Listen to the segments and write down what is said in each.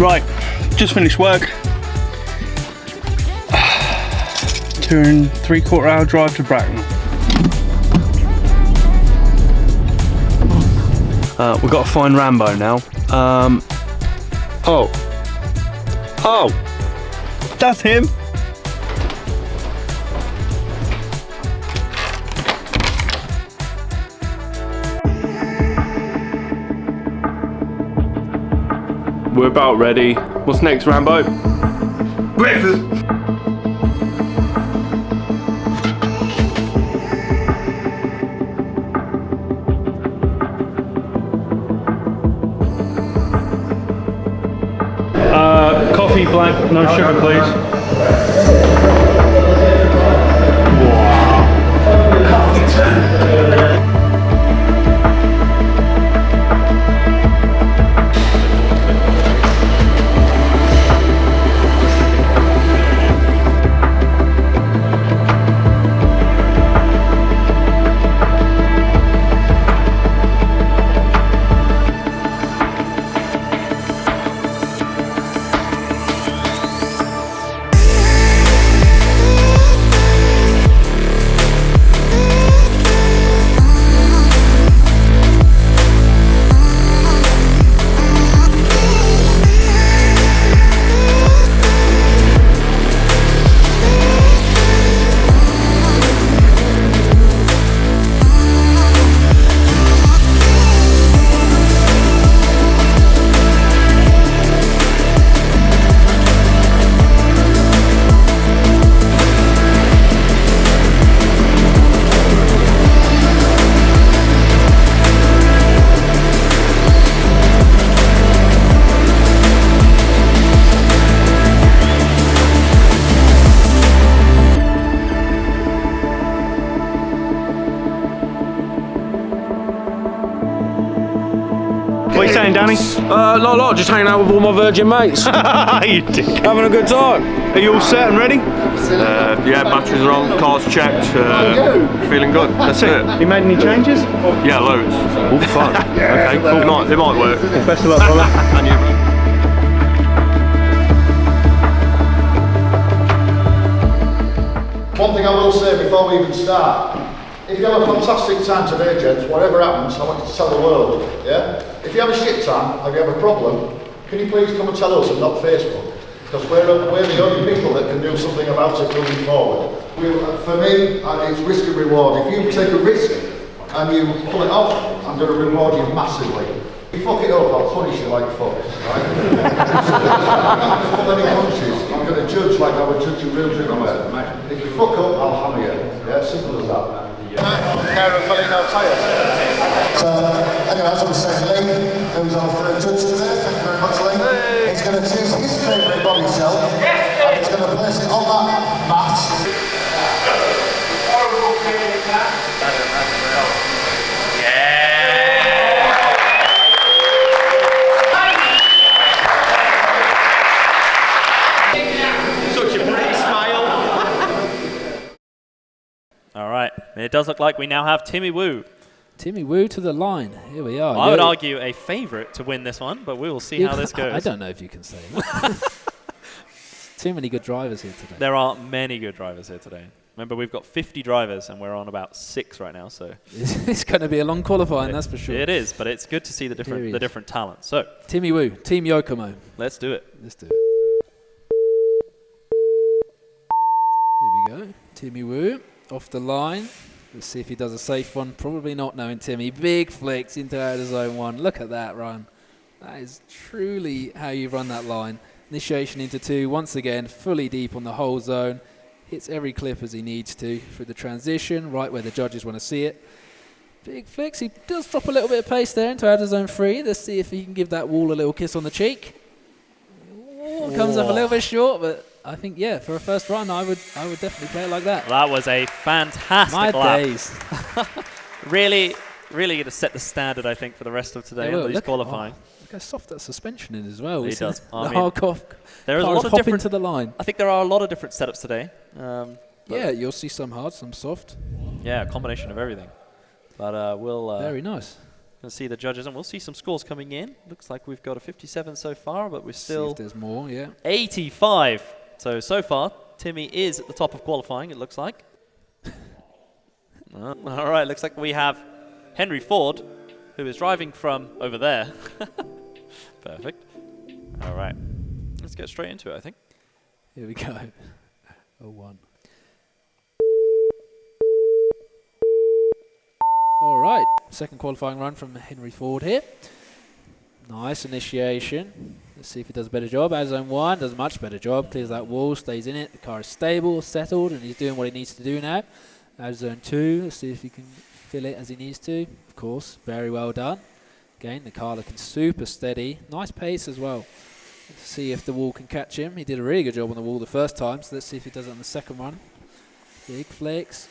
Right, just finished work. 2 3/4 hour drive to Bracknell. We've got to find Rambo now. Oh, that's him. We're about ready. What's next, Rambo? Breakfast. Coffee black, no sugar, please. What are you saying, Danny? Not a lot, just hanging out with all my virgin mates. You dick. Having a good time. Are you all set and ready? Yeah, batteries are on, car's checked, feeling good. That's it. You made any changes? Yeah, loads. Oh, fun. Okay, cool. They might work. Best of luck, brother. And you, bro. One thing I will say before we even start, if you have a fantastic time today, gents, whatever happens, I want you to tell the world, yeah? If you have a shit time, or you have a problem, can you please come and tell us and not Facebook? Because we're the only people that can do something about it moving forward. For me, it's risk and reward. If you take a risk and you pull it off, I'm going to reward you massively. If you fuck it up, I'll punish you like fuck, right? I'm not going to pull any punches. I'm going to judge like I would judge a real gentleman. If you fuck up, I'll hammer you. Yeah, simple as that. Care of filling out tyres. So, anyway, as I was saying, Lee, who's our third judge today, thank you very much, Lee. He's going to choose his favourite body shell, and he's going to place it on that mat. All right, it does look like we now have Timmy Woo. Timmy Woo to the line. Here we are. I would argue a favourite to win this one, but we will see how this goes. I don't know if you can say that. Too many good drivers here today. There are many good drivers here today. Remember, we've got 50 drivers, and we're on about 6 right now. So it's going to be a long qualifying, that's for sure. It is, but it's good to see the different talents. So Timmy Woo, Team Yokomo. Let's do it. Let's do it. Here we go. Timmy Woo off the line. Let's see if he does a safe one. Probably not, knowing Timmy. Big flicks into out of zone 1. Look at that run. That is truly how you run that line. Initiation into 2. Once again, fully deep on the whole zone. Hits every clip as he needs to through the transition, right where the judges want to see it. Big flicks. He does drop a little bit of pace there into out of zone 3. Let's see if he can give that wall a little kiss on the cheek. Ooh, comes up a little bit short, but I think, yeah, for a first run, I would definitely play it like that. That was a fantastic lap. My days. Really going to set the standard, I think, for the rest of today on these qualifying. Look how soft that suspension is as well. He does. There is a lot of different to the line. I think there are a lot of different setups today. Yeah, you'll see some hard, some soft. Yeah, a combination of everything. But we'll very nice. Let's see the judges, and we'll see some scores coming in. Looks like we've got a 57 so far, but we're still... See if there's more, yeah. 85. So far, Timmy is at the top of qualifying, it looks like. All right, looks like we have Henry Ford, who is driving from over there. Perfect. All right. Let's get straight into it, I think. Here we go. 01. All right, second qualifying run from Henry Ford here. Nice initiation. Let's see if he does a better job. Out of zone 1, does a much better job. Clears that wall, stays in it. The car is stable, settled, and he's doing what he needs to do now. Out of zone 2, let's see if he can fill it as he needs to. Of course, very well done. Again, the car looking super steady. Nice pace as well. Let's see if the wall can catch him. He did a really good job on the wall the first time, so let's see if he does it on the second run. Big flicks.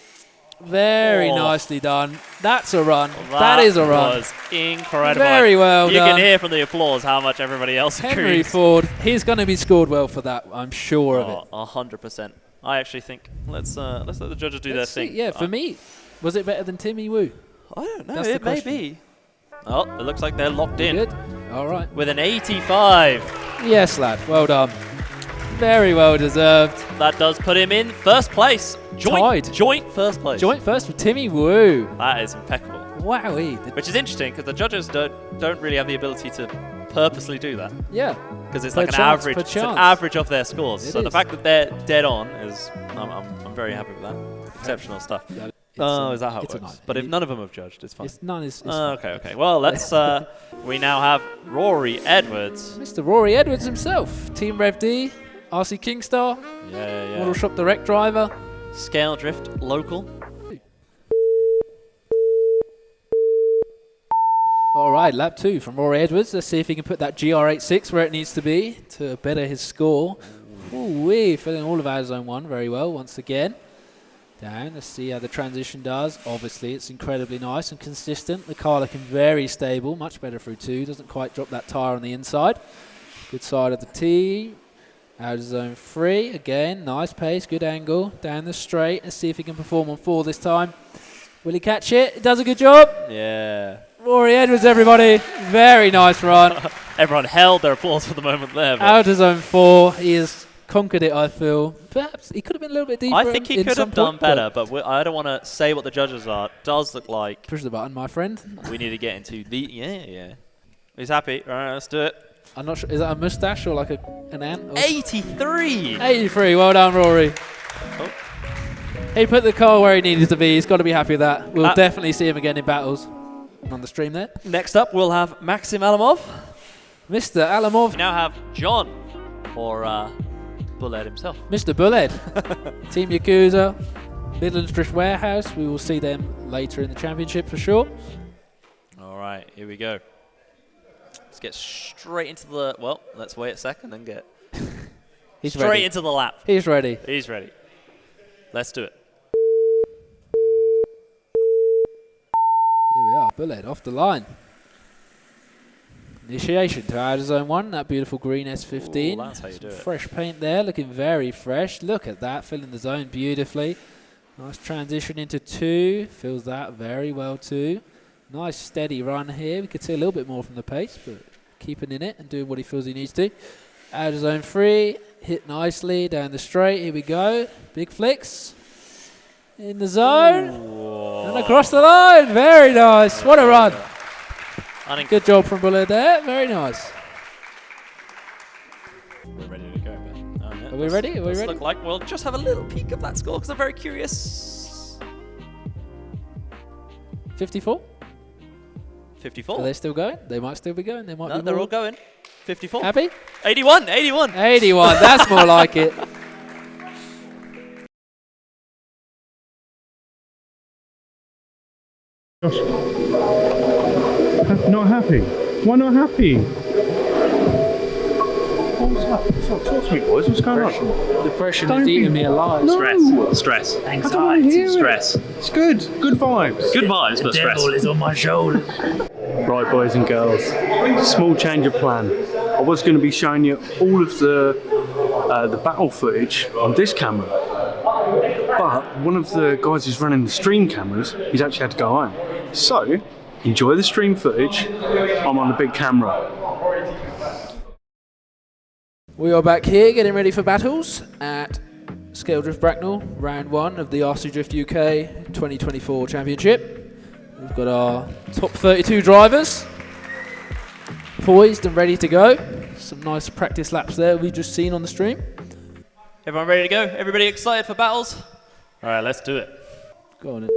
Very nicely done. That's a run. That is a run. That was incredible. Very well you done. You can hear from the applause how much everybody else agrees. Henry Ford, he's going to be scored well for that. I'm sure of it. 100%. I actually think let's let the judges do their thing. Yeah, for me, was it better than Timmy Woo? I don't know. That's It may be. Oh, it looks like they're locked in. Good. All right. With an 85. Yes, lad. Well done. Very well deserved. That does put him in first place. Joint first place. Joint first with Timmy Woo. That is impeccable. Wowee. Which is interesting because the judges don't really have the ability to purposely do that. Yeah. Because it's like an average. It's an average of their scores. So the fact that they're dead on is, I'm very happy with that. Exceptional stuff. Is that how it works? But if none of them have judged, it's fine. It's fine. Okay. Well, let's. We now have Rory Edwards. Mr. Rory Edwards himself. Team Rev D, RC Kingstar. Yeah. Model Shop Direct driver. ScaleDrift local. All right, lap 2 from Rory Edwards. Let's see if he can put that GR86 where it needs to be to better his score. Ooh-wee, filling all of our zone 1 very well once again. Down, let's see how the transition does. Obviously, it's incredibly nice and consistent. The car looking very stable, much better through 2. Doesn't quite drop that tyre on the inside. Good side of the T. Out of zone 3, again, nice pace, good angle. Down the straight, let's see if he can perform on 4 this time. Will he catch it? He does a good job. Yeah. Rory Edwards, everybody. Very nice run. Everyone held their applause for the moment there. Out of zone 4, he has conquered it, I feel. Perhaps he could have been a little bit deeper. I think he could have done better, but I don't want to say what the judges are. It does look like... Push the button, my friend. We need to get into the... Yeah. He's happy. All right, let's do it. I'm not sure. Is that a moustache or like an ant? 83! 83. Well done, Rory. Oh. He put the car where he needed to be. He's got to be happy with that. We'll definitely see him again in battles on the stream there. Next up, we'll have Maxim Alamov. Mr. Alamov. We now have John, or Bullhead himself. Mr. Bullhead. Team Yakuza, Midlands Drift Warehouse. We will see them later in the championship for sure. All right, here we go. Let's get straight into the... Well, let's wait a second and get straight into the lap. He's ready. He's ready. Let's do it. Here we are, Bullhead off the line. Initiation to out of zone 1, that beautiful green S15. Ooh, that's how you do it. Fresh paint there, looking very fresh. Look at that, filling the zone beautifully. Nice transition into 2, fills that very well too. Nice steady run here. We could see a little bit more from the pace, but keeping in it and doing what he feels he needs to. Out of zone 3, hit nicely down the straight. Here we go. Big flicks. In the zone. Whoa. And across the line. Very nice. What a run. Good job from Bullhead there. Very nice. We're ready to go. Yeah. Are we ready? Are we ready? Look like we'll just have a little peek of that score because I'm very curious. 54? 54. Are they still going? They might still be going. They might be they're more. all going. 54. Happy? 81. 81. 81. That's more like it. Not happy? Why not happy? What's up? Talk to me, boys. What's going on? Depression is eating me alive. No. Stress. Anxiety. Stress. It's good. Good vibes. Good vibes, but stress. The devil is on my shoulder. Right, boys and girls. Small change of plan. I was going to be showing you all of the battle footage on this camera, but one of the guys who's running the stream cameras, he's actually had to go home. So enjoy the stream footage. I'm on the big camera. We are back here getting ready for battles at ScaleDrift Bracknell, round 1 of the RC Drift UK 2024 Championship. We've got our top 32 drivers poised and ready to go. Some nice practice laps there we've just seen on the stream. Everyone ready to go? Everybody excited for battles? All right, let's do it. Go on in.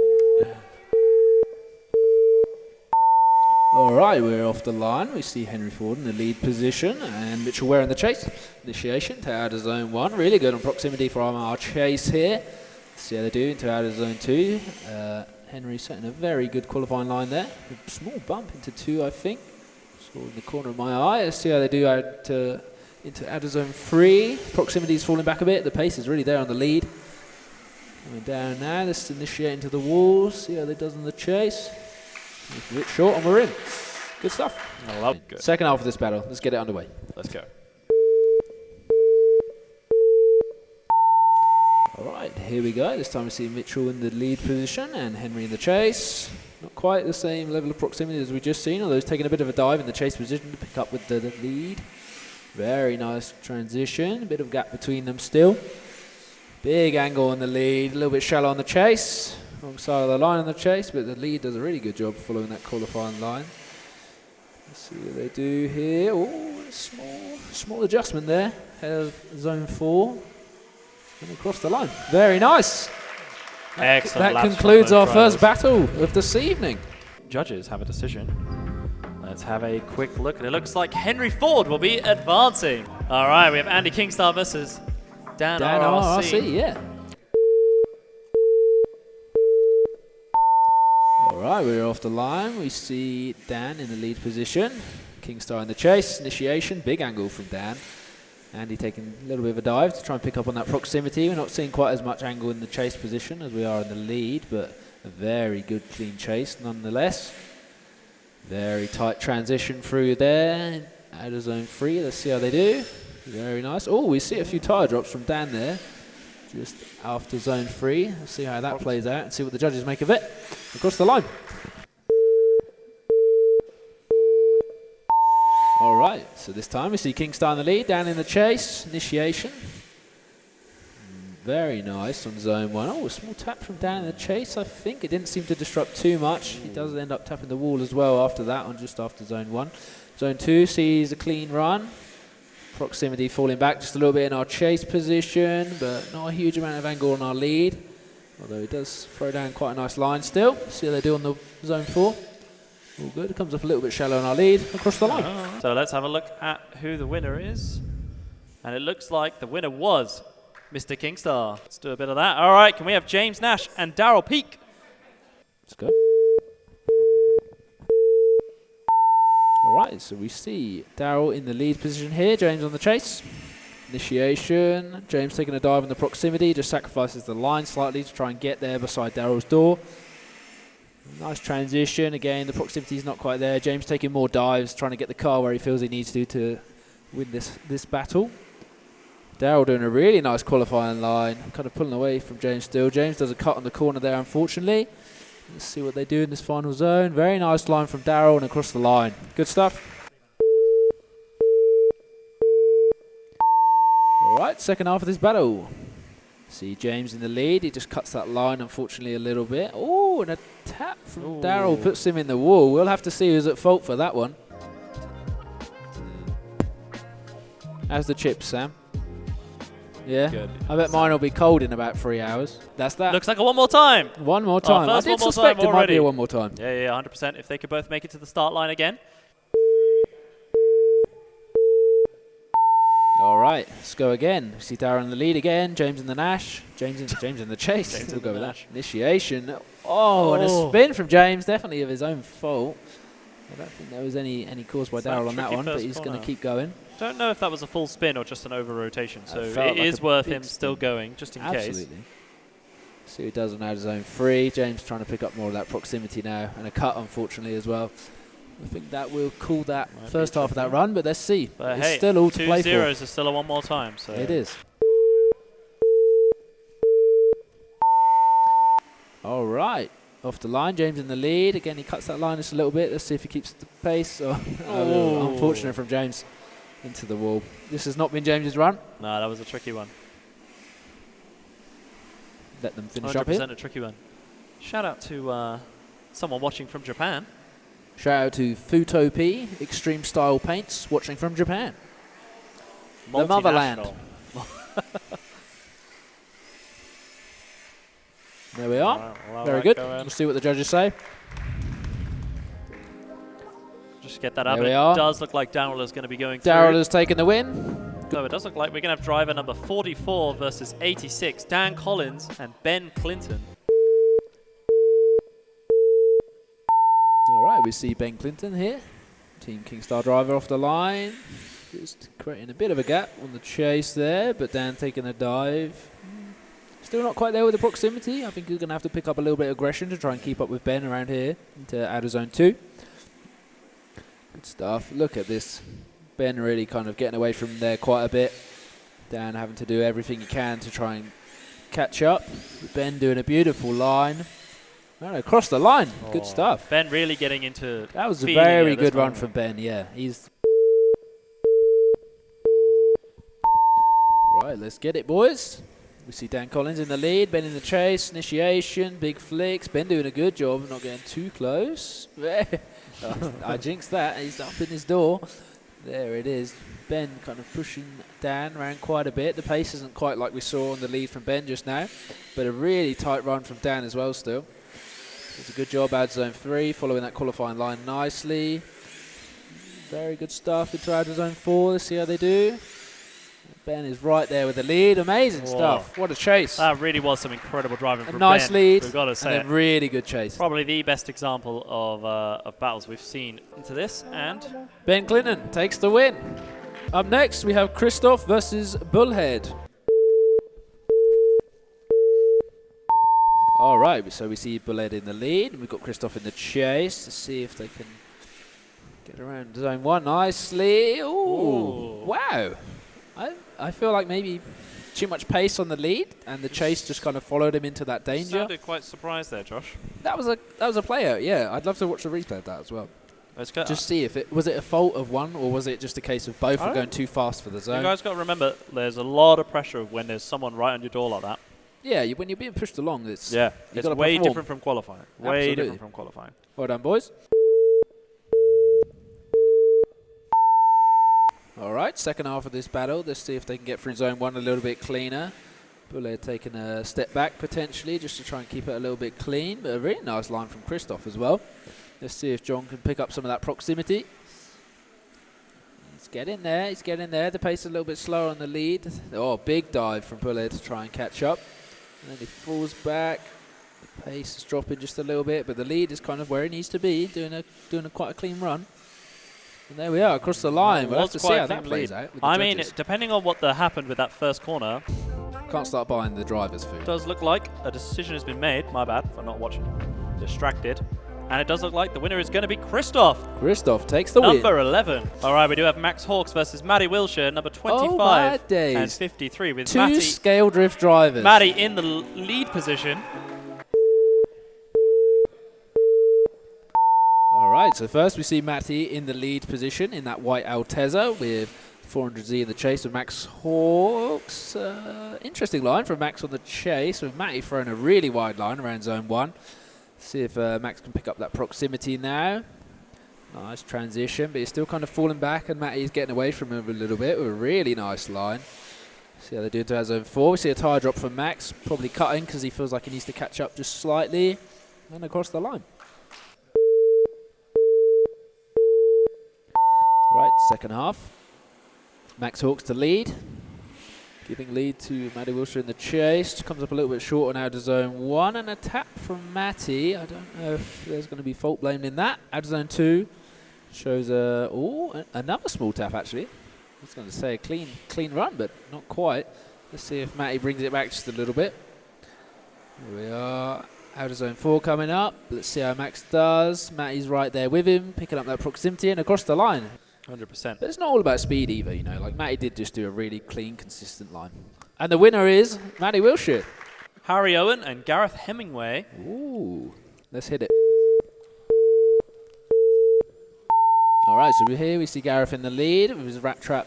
All right, we're off the line. We see Henry Ford in the lead position and Mitchell Ware in the chase. Initiation to out of zone 1. Really good on proximity from our chase here. See how they do into out of zone 2. Henry setting a very good qualifying line there. A small bump into 2, I think. Saw in the corner of my eye. Let's see how they do into out of zone 3. Proximity is falling back a bit. The pace is really there on the lead. Coming down now. Let's initiate into the walls. See how they does in the chase. A bit short and we're in. Good stuff. I love it. Good. Second half of this battle. Let's get it underway. Let's go. All right, here we go. This time we see Mitchell in the lead position and Henry in the chase. Not quite the same level of proximity as we just seen, although he's taking a bit of a dive in the chase position to pick up with the lead. Very nice transition. A bit of gap between them still. Big angle on the lead. A little bit shallow on the chase. Wrong side of the line on the chase, but the lead does a really good job following that qualifying line. Let's see what they do here. Oh, small adjustment there. Head of zone 4. And across the line. Very nice. Excellent. That concludes our first battle of this evening. Judges have a decision. Let's have a quick look. And it looks like Henry Ford will be advancing. All right, we have Andy Kingstar versus Dan RRC. Yeah. All right, we're off the line. We see Dan in the lead position. Kingstar in the chase. Initiation, big angle from Dan. Andy taking a little bit of a dive to try and pick up on that proximity. We're not seeing quite as much angle in the chase position as we are in the lead, but a very good clean chase nonetheless. Very tight transition through there. Out of zone 3, let's see how they do. Very nice. Oh, we see a few tyre drops from Dan there. Just after zone 3. Let's see how that plays out and see what the judges make of it. Across the line. All right, so this time we see Kingstar in the lead, down in the chase, initiation. Very nice on zone 1. Oh, a small tap from down in the chase, I think. It didn't seem to disrupt too much. He does end up tapping the wall as well after that one, just after zone 1. Zone 2 sees a clean run. Proximity falling back just a little bit in our chase position, but not a huge amount of angle on our lead. Although he does throw down quite a nice line still. See how they do on the zone 4. All good. It comes up a little bit shallow on our lead. Across the line. So let's have a look at who the winner is. And it looks like the winner was Mr. Kingstar. Let's do a bit of that. All right, can we have James Nash and Daryl Peak? Let's go. All right, so we see Daryl in the lead position here. James on the chase. Initiation. James taking a dive in the proximity. Just sacrifices the line slightly to try and get there beside Daryl's door. Nice transition. Again, the proximity is not quite there. James taking more dives, trying to get the car where he feels he needs to win this battle. Daryl doing a really nice qualifying line, kind of pulling away from James still. James does a cut on the corner there, unfortunately. Let's see what they do in this final zone. Very nice line from Daryl and across the line. Good stuff. All right, second half of this battle. See James in the lead. He just cuts that line, unfortunately, a little bit. Oh, and a tap from Daryl puts him in the wall. We'll have to see who's at fault for that one. How's the chips, Sam? Yeah? Good. I bet mine will be cold in about 3 hours. That's that. Looks like a one more time. One more time. I did suspect it might be a one more time. Yeah, 100%. If they could both make it to the start line again. All right, let's go again. We see Darren in the lead again. James in the Nash. James in the chase. We'll go with that. Initiation. Oh, and a spin from James. Definitely of his own fault. I don't think there was any cause by Daryl on that one, but he's going to keep going. Don't know if that was a full spin or just an over rotation, so it is worth him still going, just in case. Absolutely. See who does on out of zone 3. James trying to pick up more of that proximity now, and a cut, unfortunately, as well. I think that will call that first half of that run, but let's see. But it's still all to play for. 2-0 is still a one more time. So it is. All right. off the line. James in the lead. Again, he cuts that line just a little bit. Let's see if he keeps the pace. Oh, unfortunate from James into the wall. This has not been James's run. No, that was a tricky one. Let them finish up here. 100% a tricky one. Shout out to someone watching from Japan. Shout out to Futopi Extreme Style Paints watching from Japan. The motherland. There we are. Very good. We'll see what the judges say. Just get that up. There we It are. does look like Daryl is going to be going through. Daryl has taken the win. So it does look like we're going to have driver number 44 versus 86. Dan Collins and Ben Clinton. All right, we see Ben Clinton here. Team Kingstar driver off the line. Just creating a bit of a gap on the chase there, but Dan taking a dive. Still not quite there with the proximity. I think he's going to have to pick up a little bit of aggression to try and keep up with Ben around here into outer zone 2. Good stuff. Look at this. Ben really kind of getting away from there quite a bit. Dan having to do everything he can to try and catch up. Ben doing a beautiful line. No, across the line. Good stuff. Ben really getting into. That was a very good run from Ben. Yeah, he's. Right, let's get it, boys. We see Dan Collins in the lead, Ben in the chase, initiation, big flicks. Ben doing a good job of not getting too close. I jinxed that. He's up in his door. There it is. Ben kind of pushing Dan around quite a bit. The pace isn't quite like we saw on the lead from Ben just now, but a really tight run from Dan as well still. It's a good job out zone 3, following that qualifying line nicely. Very good stuff into out zone 4. Let's see how they do. Ben is right there with the lead. Amazing stuff. What a chase. That really was some incredible driving from nice Ben. lead. We've got to say and a really good chase. Probably the best example of battles we've seen into this. And Ben Clinton takes the win. Up next, we have Christoph versus Bullhead. All right, so we see Bullhead in the lead. We've got Christoph in the chase to see if they can get around zone 1 nicely. Ooh. Wow. I feel like maybe too much pace on the lead, and the chase just kind of followed him into that danger. sounded quite surprised there, Josh. That was a play out, yeah. I'd love to watch the replay of that as well. Let's go. Just see if it was a fault of one, or was it just a case of both were going too fast for the zone. You guys got to remember, there's a lot of pressure when there's someone right on your door like that. Yeah, when you're being pushed along, it's it's way different from qualifying. Way Absolutely. different from qualifying. Well done, boys. All right, second half of this battle. Let's see if they can get through zone 1 a little bit cleaner. Bullhead taking a step back potentially just to try and keep it a little bit clean, but a really nice line from Christoph as well. Let's see if John can pick up some of that proximity. He's getting there. He's getting there. The pace is a little bit slower on the lead. Oh, big dive from Bullhead to try and catch up. And then he falls back. The pace is dropping just a little bit, but the lead is kind of where it needs to be, doing a quite a clean run. And there we are, across the line. We'll have to see how that plays out with the judges. Depending on what happened with that first corner, Can't start buying the driver's food. does look like a decision has been made. My bad for not watching. Distracted. And it does look like the winner is going to be Christoph. Christoph takes the win. Number 11. All right, we do have Max Hawks versus Matty Wilshire, number 25 and 53 with Two ScaleDrift drivers. Matty in the lead position. All right, so first we see Matty in the lead position in that white Altezza with 400Z in the chase with Max Hawks. Interesting line from Max on the chase with Matty throwing a really wide line around zone 1. See if Max can pick up that proximity now. Nice transition, but he's still kind of falling back, and Matty's getting away from him a little bit with a really nice line. See how they do into zone 4. We see a tyre drop from Max, probably cutting because he feels like he needs to catch up just slightly. And across the line. Right, second half. Max Hawks to lead. Giving lead to Matty Wilshire in the chase. Comes up a little bit short on out of zone 1. And a tap from Matty. I don't know if there's going to be fault blamed in that. Out of zone 2. Shows another small tap actually. I was going to say a clean run, but not quite. Let's see if Matty brings it back just a little bit. Here we are. Out of zone 4 coming up. Let's see how Max does. Matty's right there with him, picking up that proximity and across the line. 100%. But it's not all about speed either, you know. Like Matty did just do a really clean, consistent line. And the winner is Matty Wilshire. Harry Owen and Gareth Hemingway. Ooh. Let's hit it. All right, so here we see Gareth in the lead with his Rat Trap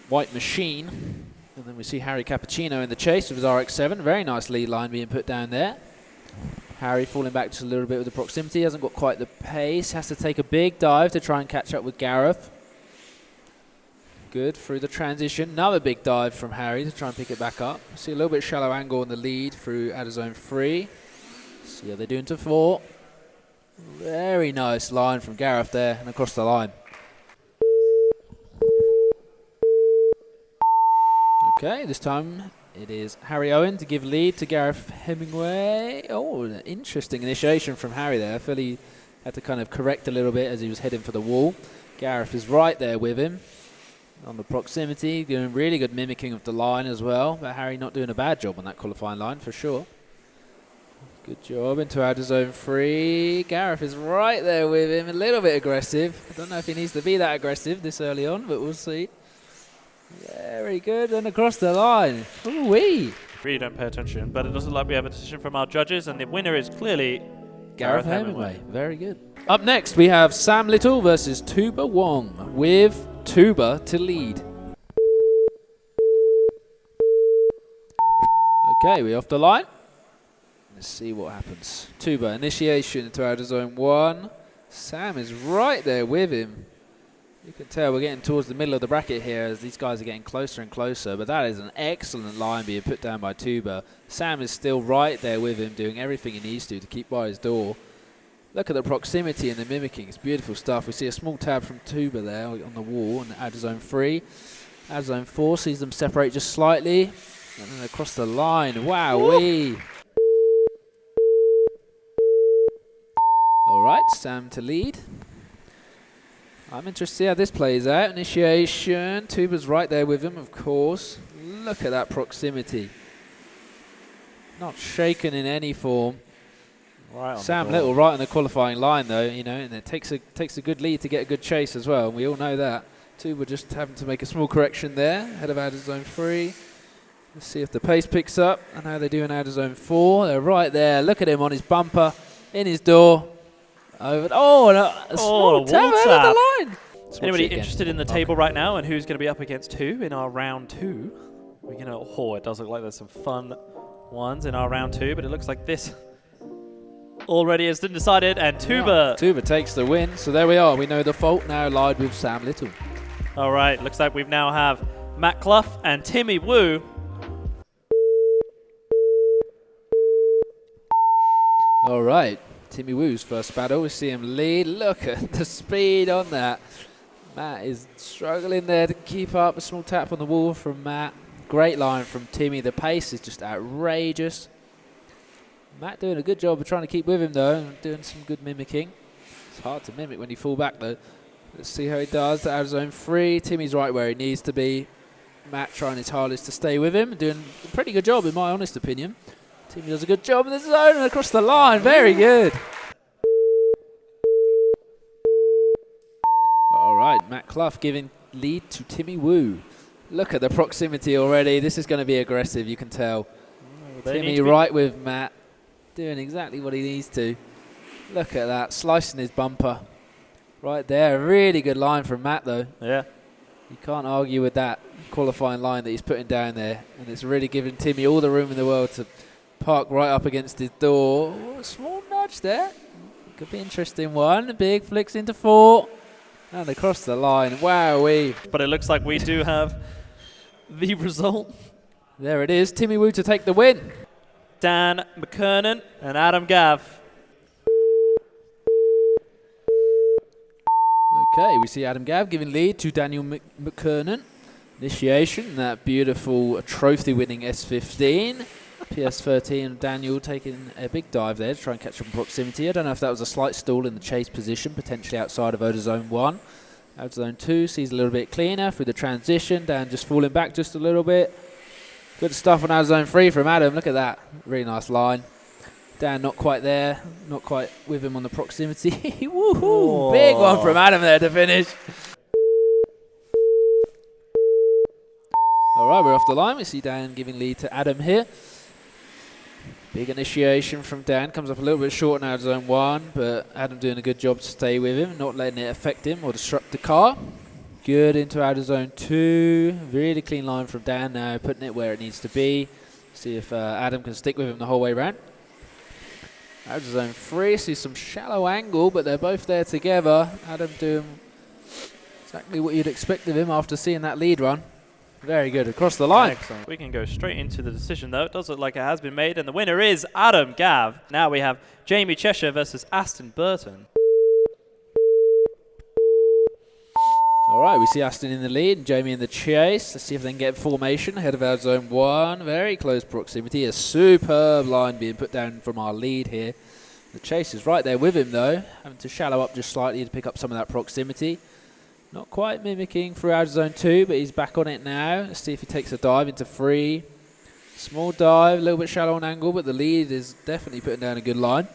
White Machine. And then we see Harry Cappuccino in the chase with his RX-7. Very nice lead line being put down there. Harry falling back just a little bit with the proximity. Hasn't got quite the pace. Has to take a big dive to try and catch up with Gareth. Good through the transition. Another big dive from Harry to try and pick it back up. See a little bit shallow angle in the lead through outer zone 3. See how they're doing to 4. Very nice line from Gareth there and across the line. Okay, this time it is Harry Owen to give lead to Gareth Hemingway. Oh, an interesting initiation from Harry there. I feel he had to kind of correct a little bit as he was heading for the wall. Gareth is right there with him on the proximity, doing really good mimicking of the line as well. But Harry not doing a bad job on that qualifying line for sure. Good job into outer zone 3. Gareth is right there with him, a little bit aggressive. I don't know if he needs to be that aggressive this early on, but we'll see. Very good, and across the line. Ooh-wee. Really don't pay attention, but it doesn't look like we have a decision from our judges, and the winner is clearly Gareth Hemingway. Very good. Up next, we have Sam Little versus Tuba Wong, with Tuba to lead. Okay, we're off the line. Let's see what happens. Tuba, initiation into outer zone 1. Sam is right there with him. You can tell we're getting towards the middle of the bracket here as these guys are getting closer and closer, but that is an excellent line being put down by Tuba. Sam is still right there with him, doing everything he needs to keep by his door. Look at the proximity and the mimicking. It's beautiful stuff. We see a small tab from Tuba there on the wall in outer zone 3. Outer zone 4 sees them separate just slightly. And then across the line. Wow-wee. All right, Sam to lead. I'm interested to see how this plays out. Initiation. Tuba's right there with him, of course. Look at that proximity. Not shaken in any form. Right Sam Little right on the qualifying line, though, you know, and it takes a good lead to get a good chase as well. And we all know that. Tuba just having to make a small correction there, ahead of outer zone 3. Let's see if the pace picks up and how they do in outer zone 4. They're right there. Look at him on his bumper, in his door. Over. Oh, and a small tap out of the line. Anybody interested in the table right now and who's going to be up against who in our round 2? We're going to. Oh, it does look like there's some fun ones in our round 2, but it looks like this already has been decided, and Tuba. Tuba takes the win. So there we are. We know the fault now lied with Sam Little. All right, looks like we now have Matt Clough and Timmy Wu. All right. Timmy Wu's first battle. We see him lead. Look at the speed on that. Matt is struggling there to keep up. A small tap on the wall from Matt. Great line from Timmy. The pace is just outrageous. Matt doing a good job of trying to keep with him, though, and doing some good mimicking. It's hard to mimic when you fall back, though. Let's see how he does. Out of zone 3. Timmy's right where he needs to be. Matt trying his hardest to stay with him. Doing a pretty good job, in my honest opinion. Timmy does a good job in the zone and across the line. Very good. All right, Matt Clough giving lead to Timmy Wu. Look at the proximity already. This is going to be aggressive, you can tell. Timmy right with Matt, doing exactly what he needs to. Look at that, slicing his bumper. Right there, a really good line from Matt, though. Yeah. You can't argue with that qualifying line that he's putting down there. And it's really giving Timmy all the room in the world to park right up against his door. Oh, a small nudge there. Could be an interesting one. Big flicks into 4. And across the line. Wowee. But it looks like we do have the result. There it is. Timmy Wu to take the win. Dan McKernan and Adam Gav. Okay, we see Adam Gav giving lead to Daniel McKernan. Initiation, that beautiful trophy-winning S15. PS13, Daniel taking a big dive there to try and catch up in proximity. I don't know if that was a slight stall in the chase position, potentially outside of outer zone 1. Outer zone 2 sees a little bit cleaner through the transition. Dan just falling back just a little bit. Good stuff on outer zone 3 from Adam. Look at that. Really nice line. Dan not quite there. Not quite with him on the proximity. Woohoo! Oh. Big one from Adam there to finish. All right, we're off the line. We see Dan giving lead to Adam here. Big initiation from Dan. Comes up a little bit short now at zone 1, but Adam doing a good job to stay with him, not letting it affect him or disrupt the car. Good into out of zone 2. Really clean line from Dan now, putting it where it needs to be. See if Adam can stick with him the whole way around. Out of zone 3, see some shallow angle, but they're both there together. Adam doing exactly what you'd expect of him after seeing that lead run. Very good, across the line. Excellent. We can go straight into the decision, though. It does look like it has been made, and the winner is Adam Gav. Now we have Jamie Cheshire versus Aston Burton. All right, we see Aston in the lead and Jamie in the chase. Let's see if they can get formation ahead of our zone 1. Very close proximity. A superb line being put down from our lead here. The chase is right there with him, though, having to shallow up just slightly to pick up some of that proximity. Not quite mimicking through out of zone 2, but he's back on it now. Let's see if he takes a dive into 3. Small dive, a little bit shallow on angle, but the lead is definitely putting down a good line.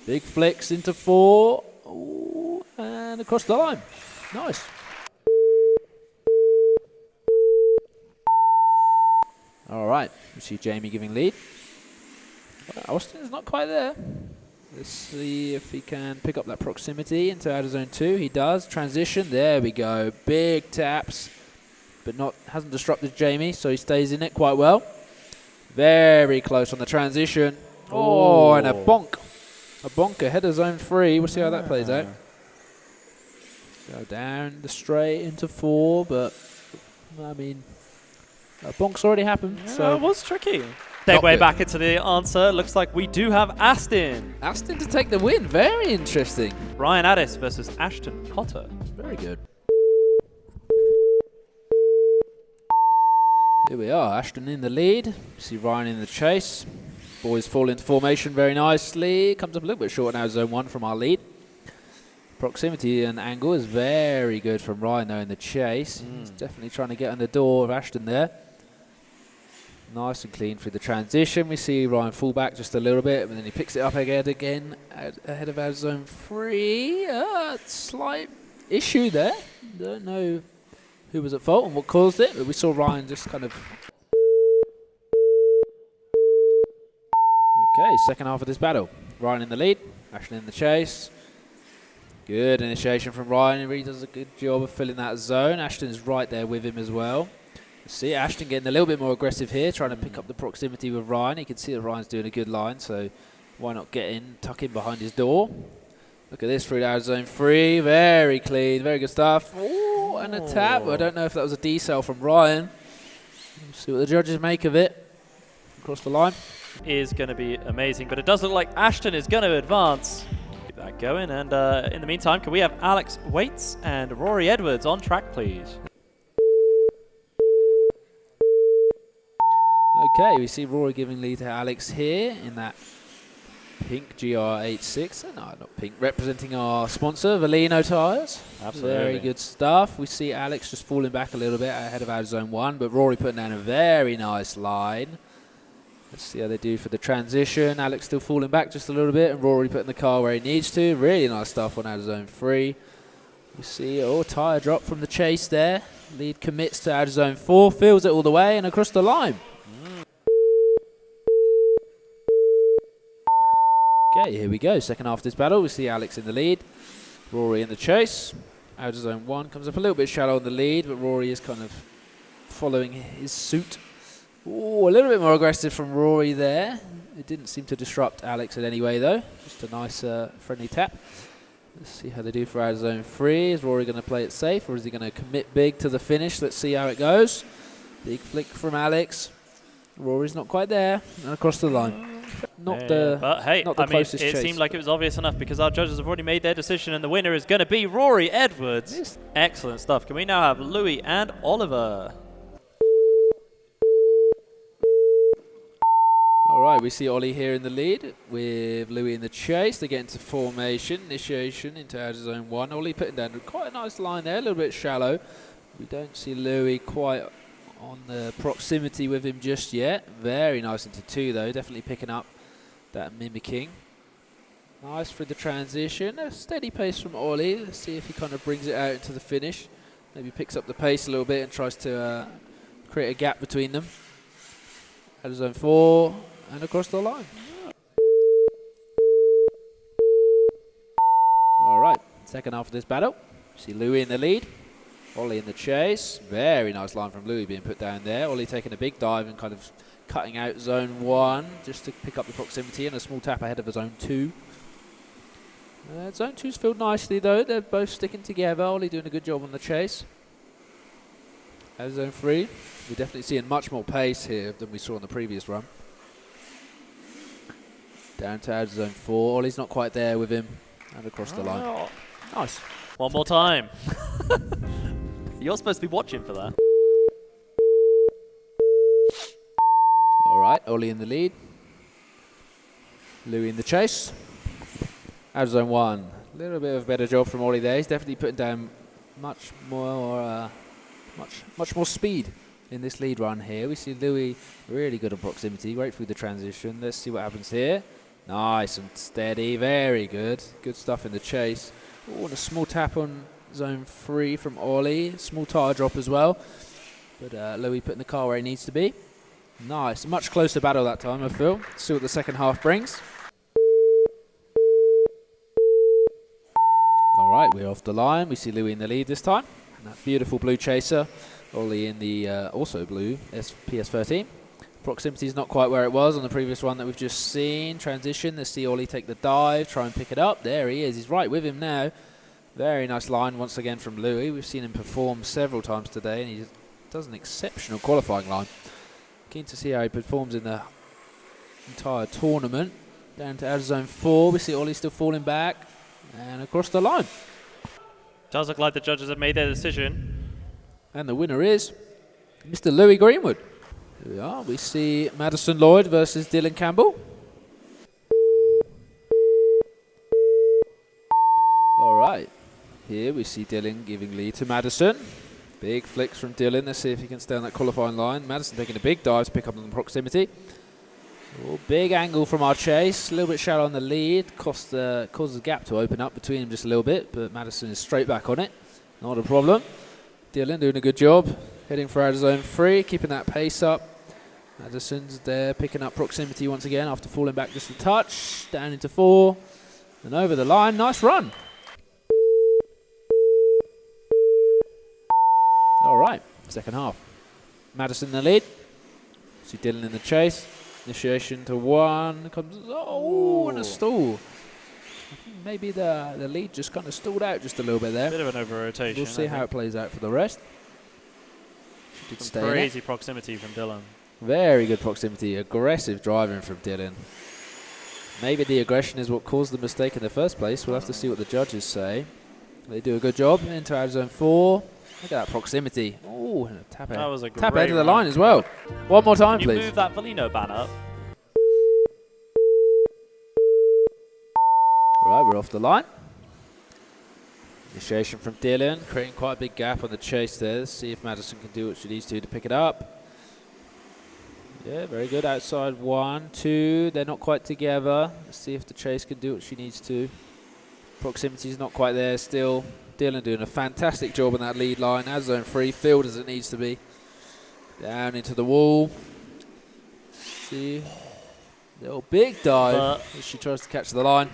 Big flicks into 4. Ooh, and across the line. Nice. All right, we see Jamie giving lead. Austin's not quite there. Let's see if he can pick up that proximity into out of zone 2. He does. Transition. There we go. Big taps, but hasn't disrupted Jamie, so he stays in it quite well. Very close on the transition. Oh, and a bonk. A bonk ahead of zone 3. We'll see how that plays out. Go down the straight into 4, but I mean, a bonk's already happened. Yeah, so it was tricky. Segue back into the answer. Looks like we do have Aston. Aston to take the win. Very interesting. Ryan Addis versus Ashton Potter. Very good. Here we are. Ashton in the lead. See Ryan in the chase. Boys fall into formation very nicely. Comes up a little bit short now, zone 1 from our lead. Proximity and angle is very good from Ryan though in the chase. He's definitely trying to get on the door of Ashton there. Nice and clean through the transition. We see Ryan fall back just a little bit, but then he picks it up again ahead of our zone 3. Slight issue there. Don't know who was at fault and what caused it, but we saw Ryan just kind of... Okay, second half of this battle. Ryan in the lead, Ashton in the chase. Good initiation from Ryan. He really does a good job of filling that zone. Ashton's right there with him as well. See Ashton getting a little bit more aggressive here, trying to pick up the proximity with Ryan. You can see that Ryan's doing a good line, so why not get in, tuck in behind his door. Look at this through out of zone 3. Very clean, very good stuff. Ooh, and a tap. I don't know if that was a decel from Ryan. We'll see what the judges make of it. Across the line. Is going to be amazing, but it does look like Ashton is going to advance. Keep that going, and in the meantime, can we have Alex Waits and Rory Edwards on track, please? Okay, we see Rory giving lead to Alex here in that pink GR86. No, not pink. Representing our sponsor, Valino Tyres. Absolutely. Very good stuff. We see Alex just falling back a little bit ahead of our zone 1, but Rory putting down a very nice line. Let's see how they do for the transition. Alex still falling back just a little bit, and Rory putting the car where he needs to. Really nice stuff on out of zone 3. We see, tyre drop from the chase there. Lead commits to out of zone 4, fills it all the way, and across the line. Okay, here we go. Second half of this battle, we see Alex in the lead, Rory in the chase. Out of zone 1 comes up a little bit shallow on the lead, but Rory is kind of following his suit. Ooh, a little bit more aggressive from Rory there. It didn't seem to disrupt Alex in any way, though. Just a nice, friendly tap. Let's see how they do for out of zone 3. Is Rory going to play it safe, or is he going to commit big to the finish? Let's see how it goes. Big flick from Alex. Rory's not quite there, and across the line. Not the closest chase. It seemed like it was obvious enough because our judges have already made their decision, and the winner is going to be Rory Edwards. Yes. Excellent stuff. Can we now have Louis and Oliver? All right, we see Ollie here in the lead with Louis in the chase. They get into formation, initiation into out of zone 1. Ollie putting down quite a nice line there, a little bit shallow. We don't see Louis quite on the proximity with him just yet. Very nice into 2 though, definitely picking up that mimicking. Nice for the transition, a steady pace from Ollie. Let's see if he kind of brings it out into the finish. Maybe picks up the pace a little bit and tries to create a gap between them. Out of zone 4, and across the line. All right, second half of this battle. See Louis in the lead, Ollie in the chase. Very nice line from Louis being put down there. Ollie taking a big dive and kind of cutting out zone 1 just to pick up the proximity, and a small tap ahead of zone 2. Zone 2's filled nicely though. They're both sticking together. Ollie doing a good job on the chase. As zone 3, we're definitely seeing much more pace here than we saw in the previous run. Down to out zone 4. Ollie's not quite there with him, and across the line. Nice. One more time. You're supposed to be watching for that. All right, Ollie in the lead. Louis in the chase. Out of zone 1. A little bit of a better job from Ollie there. He's definitely putting down much more speed in this lead run here. We see Louis really good on proximity, right through the transition. Let's see what happens here. Nice and steady, very good. Good stuff in the chase. Oh, and a small tap on zone 3 from Ollie. Small tire drop as well. But Louis putting the car where he needs to be. Nice, much closer battle that time, I feel. See what the second half brings. All right, we're off the line. We see Louis in the lead this time. And that beautiful blue chaser. Ollie in the also blue PS13. Proximity is not quite where it was on the previous one that we've just seen. Transition, let's see Ollie take the dive, try and pick it up. There he is, he's right with him now. Very nice line once again from Louis. We've seen him perform several times today, and he does an exceptional qualifying line. Keen to see how he performs in the entire tournament. Down to outer zone 4, we see Ollie still falling back, and across the line. Does look like the judges have made their decision. And the winner is Mr. Louis Greenwood. Here we are. We see Madison Lloyd versus Dylan Campbell. All right. Here we see Dylan giving lead to Madison. Big flicks from Dylan. Let's see if he can stay on that qualifying line. Madison taking a big dive to pick up on the proximity. Oh, big angle from our chase. A little bit shallow on the lead. Causes the gap to open up between them just a little bit, but Madison is straight back on it. Not a problem. Dylan doing a good job. Heading for outer zone 3, keeping that pace up. Madison's there, picking up proximity once again after falling back just a touch. Down into 4, and over the line. Nice run. All right, second half. Madison in the lead. See Dylan in the chase. Initiation to 1. Comes, and a stall. I think maybe the lead just kind of stalled out just a little bit there. Bit of an over-rotation. We'll see how it plays out for the rest. Did Some stay in it. crazy proximity from Dylan. Very good proximity, aggressive driving from Dylan. Maybe the aggression is what caused the mistake in the first place. We'll have to see what the judges say. They do a good job. Into outer zone 4. Look at that proximity. Oh, and a tap That was a tap great ahead of the run. line as well. One more time, Can you please. move that Valino banner up? Right, we're off the line. Initiation from Dylan, creating quite a big gap on the chase there. Let's see if Madison can do what she needs to pick it up. Yeah, very good. Outside 1, 2. They're not quite together. Let's see if the chase can do what she needs to. Proximity's not quite there still. Dylan doing a fantastic job on that lead line. As zone 3, filled as it needs to be. Down into the wall. See. Little big dive as she tries to catch the line.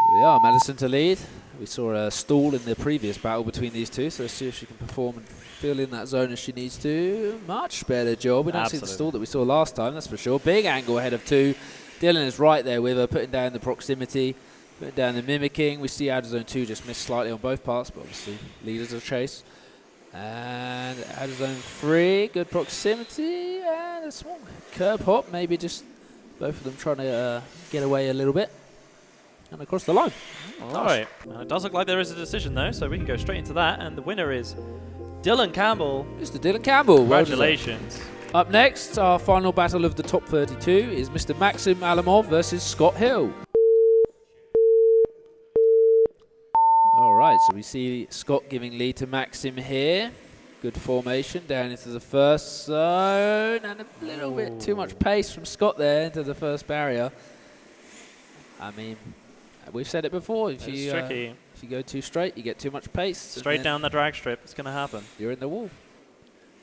There we are, Madison to lead. We saw a stall in the previous battle between these two, so let's see if she can perform and fill in that zone as she needs to. Much better job. We don't see the stall that we saw last time, that's for sure. Big angle ahead of 2. Dylan is right there with her, putting down the proximity, putting down the mimicking. We see out of zone 2 just missed slightly on both parts, but obviously leaders of chase. And out of zone 3, good proximity, and a small curb hop, maybe just both of them trying to get away a little bit. And across the line. All right. It does look like there is a decision, though, so we can go straight into that. And the winner is Dylan Campbell. Mr. Dylan Campbell. Congratulations. Well, up next, our final battle of the top 32 is Mr. Maxim Alamov versus Scott Hill. All right, so we see Scott giving lead to Maxim here. Good formation down into the first zone. And a little bit too much pace from Scott there into the first barrier. I mean, we've said it before. If you go too straight, you get too much pace. Straight down the drag strip. It's going to happen. You're in the wall.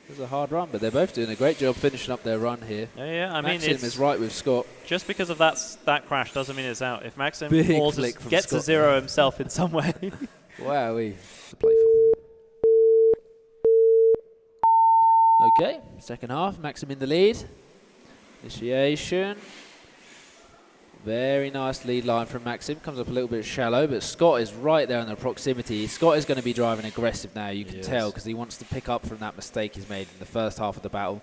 It was a hard run, but they're both doing a great job finishing up their run here. Yeah, I mean, Maxim is right with Scott. Just because of that crash doesn't mean it's out. If Maxim Big gets to zero himself in some way. Wow, playful. Okay, second half, Maxim in the lead. Initiation. Very nice lead line from Maxim. Comes up a little bit shallow, but Scott is right there in the proximity. Scott is going to be driving aggressive now, you can tell, because he wants to pick up from that mistake he's made in the first half of the battle.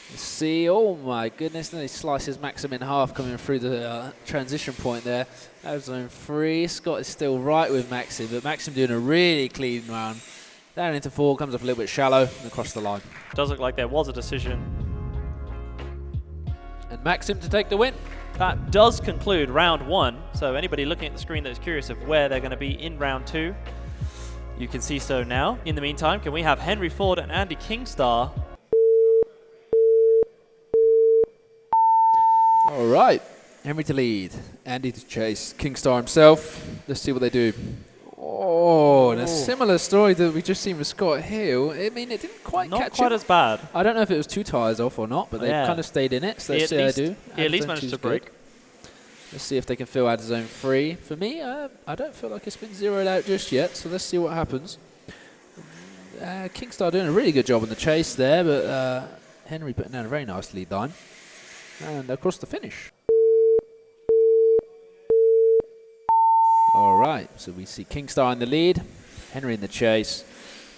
Let's see, oh my goodness, then he slices Maxim in half coming through the transition point there. That was zone 3. Scott is still right with Maxim, but Maxim doing a really clean run. Down into 4, comes up a little bit shallow and across the line. Does look like there was a decision. And Maxim to take the win. That does conclude round 1. So anybody looking at the screen that's curious of where they're going to be in round 2, you can see so now. In the meantime, can we have Henry Ford and Andy Kingstar? All right, Henry to lead, Andy to chase, Kingstar himself. Let's see what they do. Oh, and a similar story that we just seen with Scott Hill. I mean, it didn't quite Not catch quite him. as bad. I don't know if it was 2 tyres off or not, but they kind of stayed in it. So let's see how they do. He at least managed to break. Let's see if they can fill out zone 3. For me, I don't feel like it's been zeroed out just yet, so let's see what happens. Kingstar doing a really good job on the chase there, but Henry putting down a very nice lead line. And across the finish. All right, so we see Kingstar in the lead, Henry in the chase.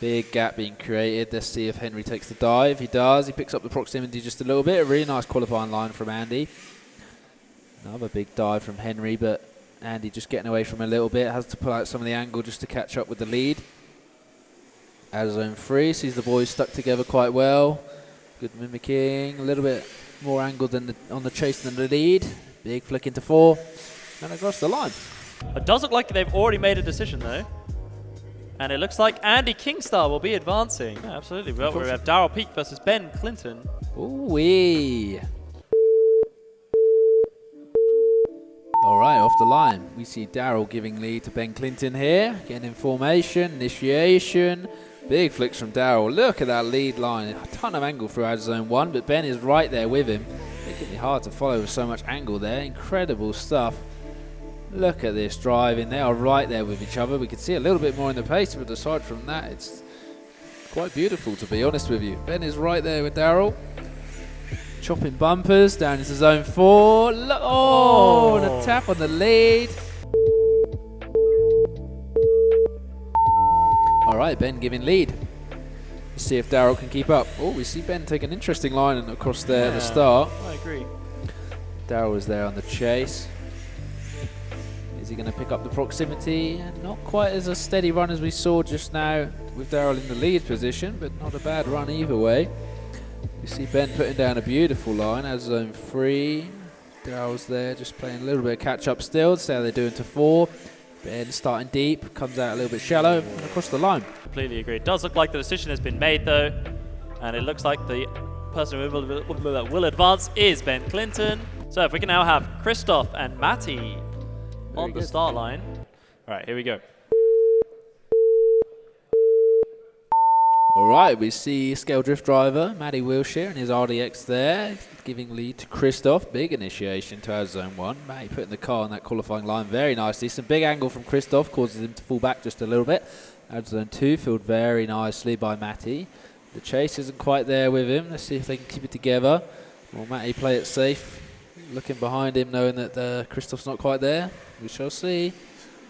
Big gap being created. Let's see if Henry takes the dive. He does. He picks up the proximity just a little bit. A really nice qualifying line from Andy. Another big dive from Henry, but Andy just getting away from a little bit. Has to pull out some of the angle just to catch up with the lead. Out of zone 3, sees the boys stuck together quite well. Good mimicking. A little bit more angle than on the chase than the lead. Big flick into 4. And across the line. It does look like they've already made a decision, though. And it looks like Andy Kingstar will be advancing. Yeah, absolutely. Well, we have Darrell Peak versus Ben Clinton. Ooh-wee. All right, off the line. We see Darrell giving lead to Ben Clinton here. Getting in formation, initiation. Big flicks from Darrell. Look at that lead line. A ton of angle throughout zone 1, but Ben is right there with him. Making it hard to follow with so much angle there. Incredible stuff. Look at this driving. They are right there with each other. We can see a little bit more in the pace, but aside from that, it's quite beautiful, to be honest with you. Ben is right there with Darrell. Chopping bumpers down into zone 4. Look, oh, and a tap on the lead. All right, Ben giving lead. Let's see if Darrell can keep up. Oh, we see Ben take an interesting line across there at the start. I agree. Darrell was there on the chase. Is he going to pick up the proximity? Not quite as a steady run as we saw just now with Darrell in the lead position, but not a bad run either way. You see Ben putting down a beautiful line as zone 3. Darrell's there just playing a little bit of catch up still. See how they're doing to 4. Ben starting deep, comes out a little bit shallow and across the line. Completely agree. It does look like the decision has been made, though. And it looks like the person who will advance is Ben Clinton. So if we can now have Christoph and Matty on the start line. All right, here we go. All right, we see ScaleDrift driver Matty Wilshire and his RDX there, giving lead to Christoph. Big initiation to our zone 1. Matty putting the car on that qualifying line very nicely. Some big angle from Christoph causes him to fall back just a little bit. Out zone 2, filled very nicely by Matty. The chase isn't quite there with him. Let's see if they can keep it together. Will Matty play it safe? Looking behind him, knowing that Christoph's not quite there. We shall see.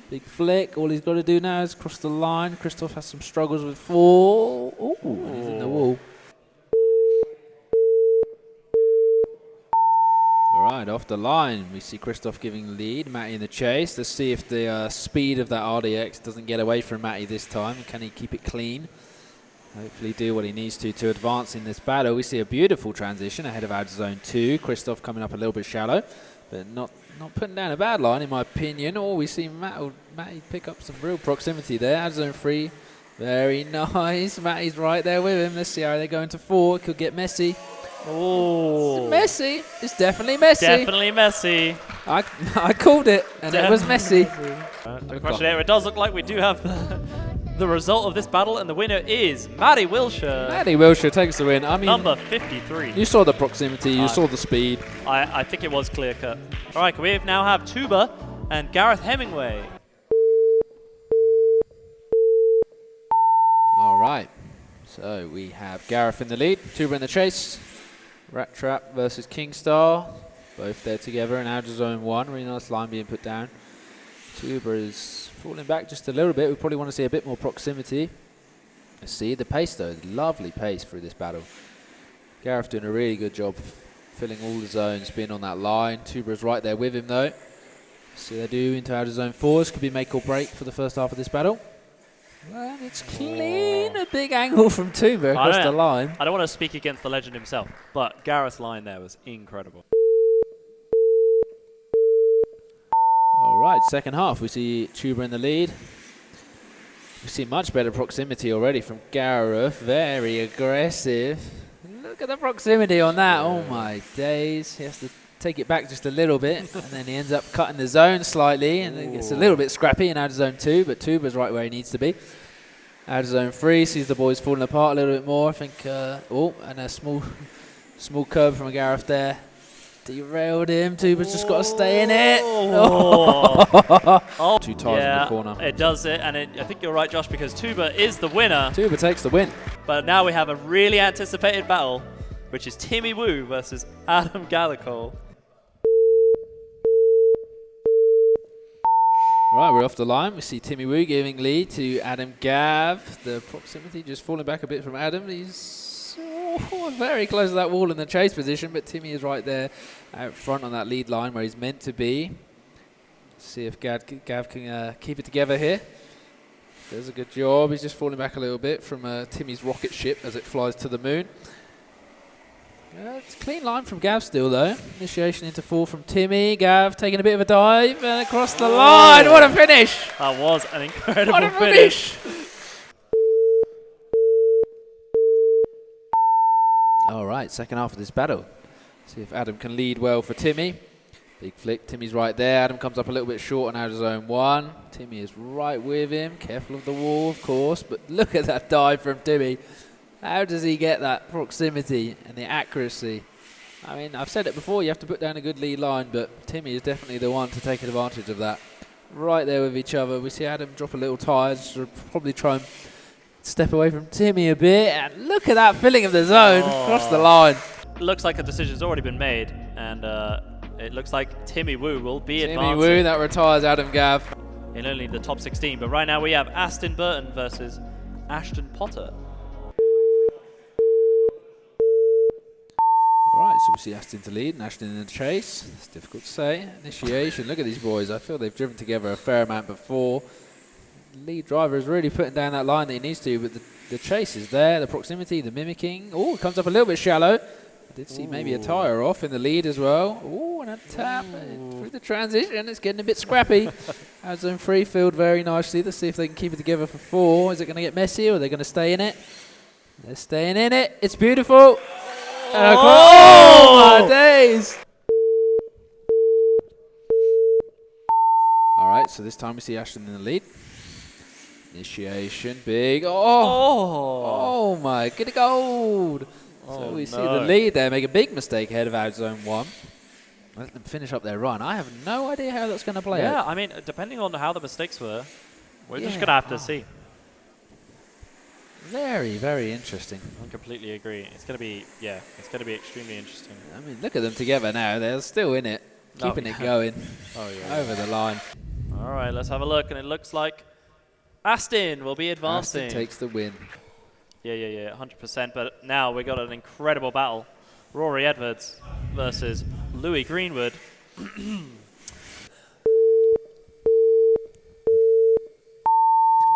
Big flick. All he's got to do now is cross the line. Christoph has some struggles with 4. Ooh, and he's in the wall. All right, off the line, we see Christoph giving lead. Matty in the chase. Let's see if the speed of that RDX doesn't get away from Matty this time. Can he keep it clean? Hopefully do what he needs to advance in this battle. We see a beautiful transition ahead of our zone 2. Christoph coming up a little bit shallow, but not putting down a bad line in my opinion. Or we see Matty pick up some real proximity there. Out zone 3, very nice. Matty's right there with him. Let's see how they go into 4. It could get messy. Oh, it's messy. It's definitely messy. Definitely messy. I called it, and it was messy. The question here, it does look like we do have the result of this battle, and the winner is Matty Wilshire. Matty Wilshire takes the win. I mean, Number 53. you saw the proximity, you saw the speed. I think it was clear cut. All right, can we now have Tuba and Gareth Hemingway? All right. So we have Gareth in the lead, Tuba in the chase. Rat Trap versus Kingstar. Both there together in outer zone 1. Really nice line being put down. Tuba is falling back just a little bit. We probably want to see a bit more proximity. Let's see the pace though. Lovely pace through this battle. Gareth doing a really good job filling all the zones, being on that line. Tuba is right there with him though. See they do into outer zone 4. This could be make or break for the first half of this battle. Well, it's clean. A big angle from Tuba across the line. I don't want to speak against the legend himself, but Gareth's line there was incredible. All right, second half. We see Tuba in the lead. We see much better proximity already from Gareth. Very aggressive. Look at the proximity on that. Oh, my days. He has to take it back just a little bit, and then he ends up cutting the zone slightly, and it gets a little bit scrappy in outer zone 2, but Tuba's right where he needs to be. Outer zone 3 sees the boys falling apart a little bit more. I think, and a small curve from Gareth there. Derailed him. Tuba's just got to stay in it. Oh. 2 tires in the corner. It does it, and I think you're right, Josh, because Tuba is the winner. Tuba takes the win. But now we have a really anticipated battle, which is Timmy Woo versus Adam Gallicole. Right, we're off the line. We see Timmy Woo giving lead to Adam Gav. The proximity just falling back a bit from Adam. He's very close to that wall in the chase position, but Timmy is right there out front on that lead line where he's meant to be. See if Gav can keep it together here. Does a good job. He's just falling back a little bit from Timmy's rocket ship as it flies to the moon. It's a clean line from Gav still though. Initiation into 4 from Timmy. Gav taking a bit of a dive and across the line. What a finish! That was an incredible What a finish! All right, second half of this battle. See if Adam can lead well for Timmy. Big flick, Timmy's right there. Adam comes up a little bit short on outer zone 1. Timmy is right with him. Careful of the wall, of course, but look at that dive from Timmy. How does he get that proximity and the accuracy? I mean, I've said it before, you have to put down a good lead line, but Timmy is definitely the one to take advantage of that. Right there with each other. We see Adam drop a little tyres, probably try and step away from Timmy a bit, and look at that filling of the zone across the line. Looks like a decision's already been made, and it looks like Timmy Woo will be advancing. Timmy Woo, that retires Adam Gav. In only the top 16, but right now we have Aston Burton versus Ashton Potter. All right, so we see Aston to lead and Ashton in the chase. It's difficult to say. Initiation, look at these boys. I feel they've driven together a fair amount before. The lead driver is really putting down that line that he needs to, but the chase is there, the proximity, the mimicking. Oh, it comes up a little bit shallow. I did see maybe a tyre off in the lead as well. Oh, and a tap through the transition. It's getting a bit scrappy. Out zone 3 filled very nicely. Let's see if they can keep it together for 4. Is it going to get messy or are they going to stay in it? They're staying in it. It's beautiful. Oh my days! All right, so this time we see Ashton in the lead. Initiation, big. Oh my, get a gold! So we see the lead there make a big mistake ahead of out zone 1. Let them finish up their run. I have no idea how that's going to play out. Yeah, I mean, depending on how the mistakes were, we're just going to have to see. Very, very interesting. I completely agree. It's going to be, it's going to be extremely interesting. I mean, look at them together now. They're still in it, keeping it going over the line. All right, let's have a look. And it looks like Aston will be advancing. Aston takes the win. Yeah, 100%. But now we got an incredible battle. Rory Edwards versus Louis Greenwood.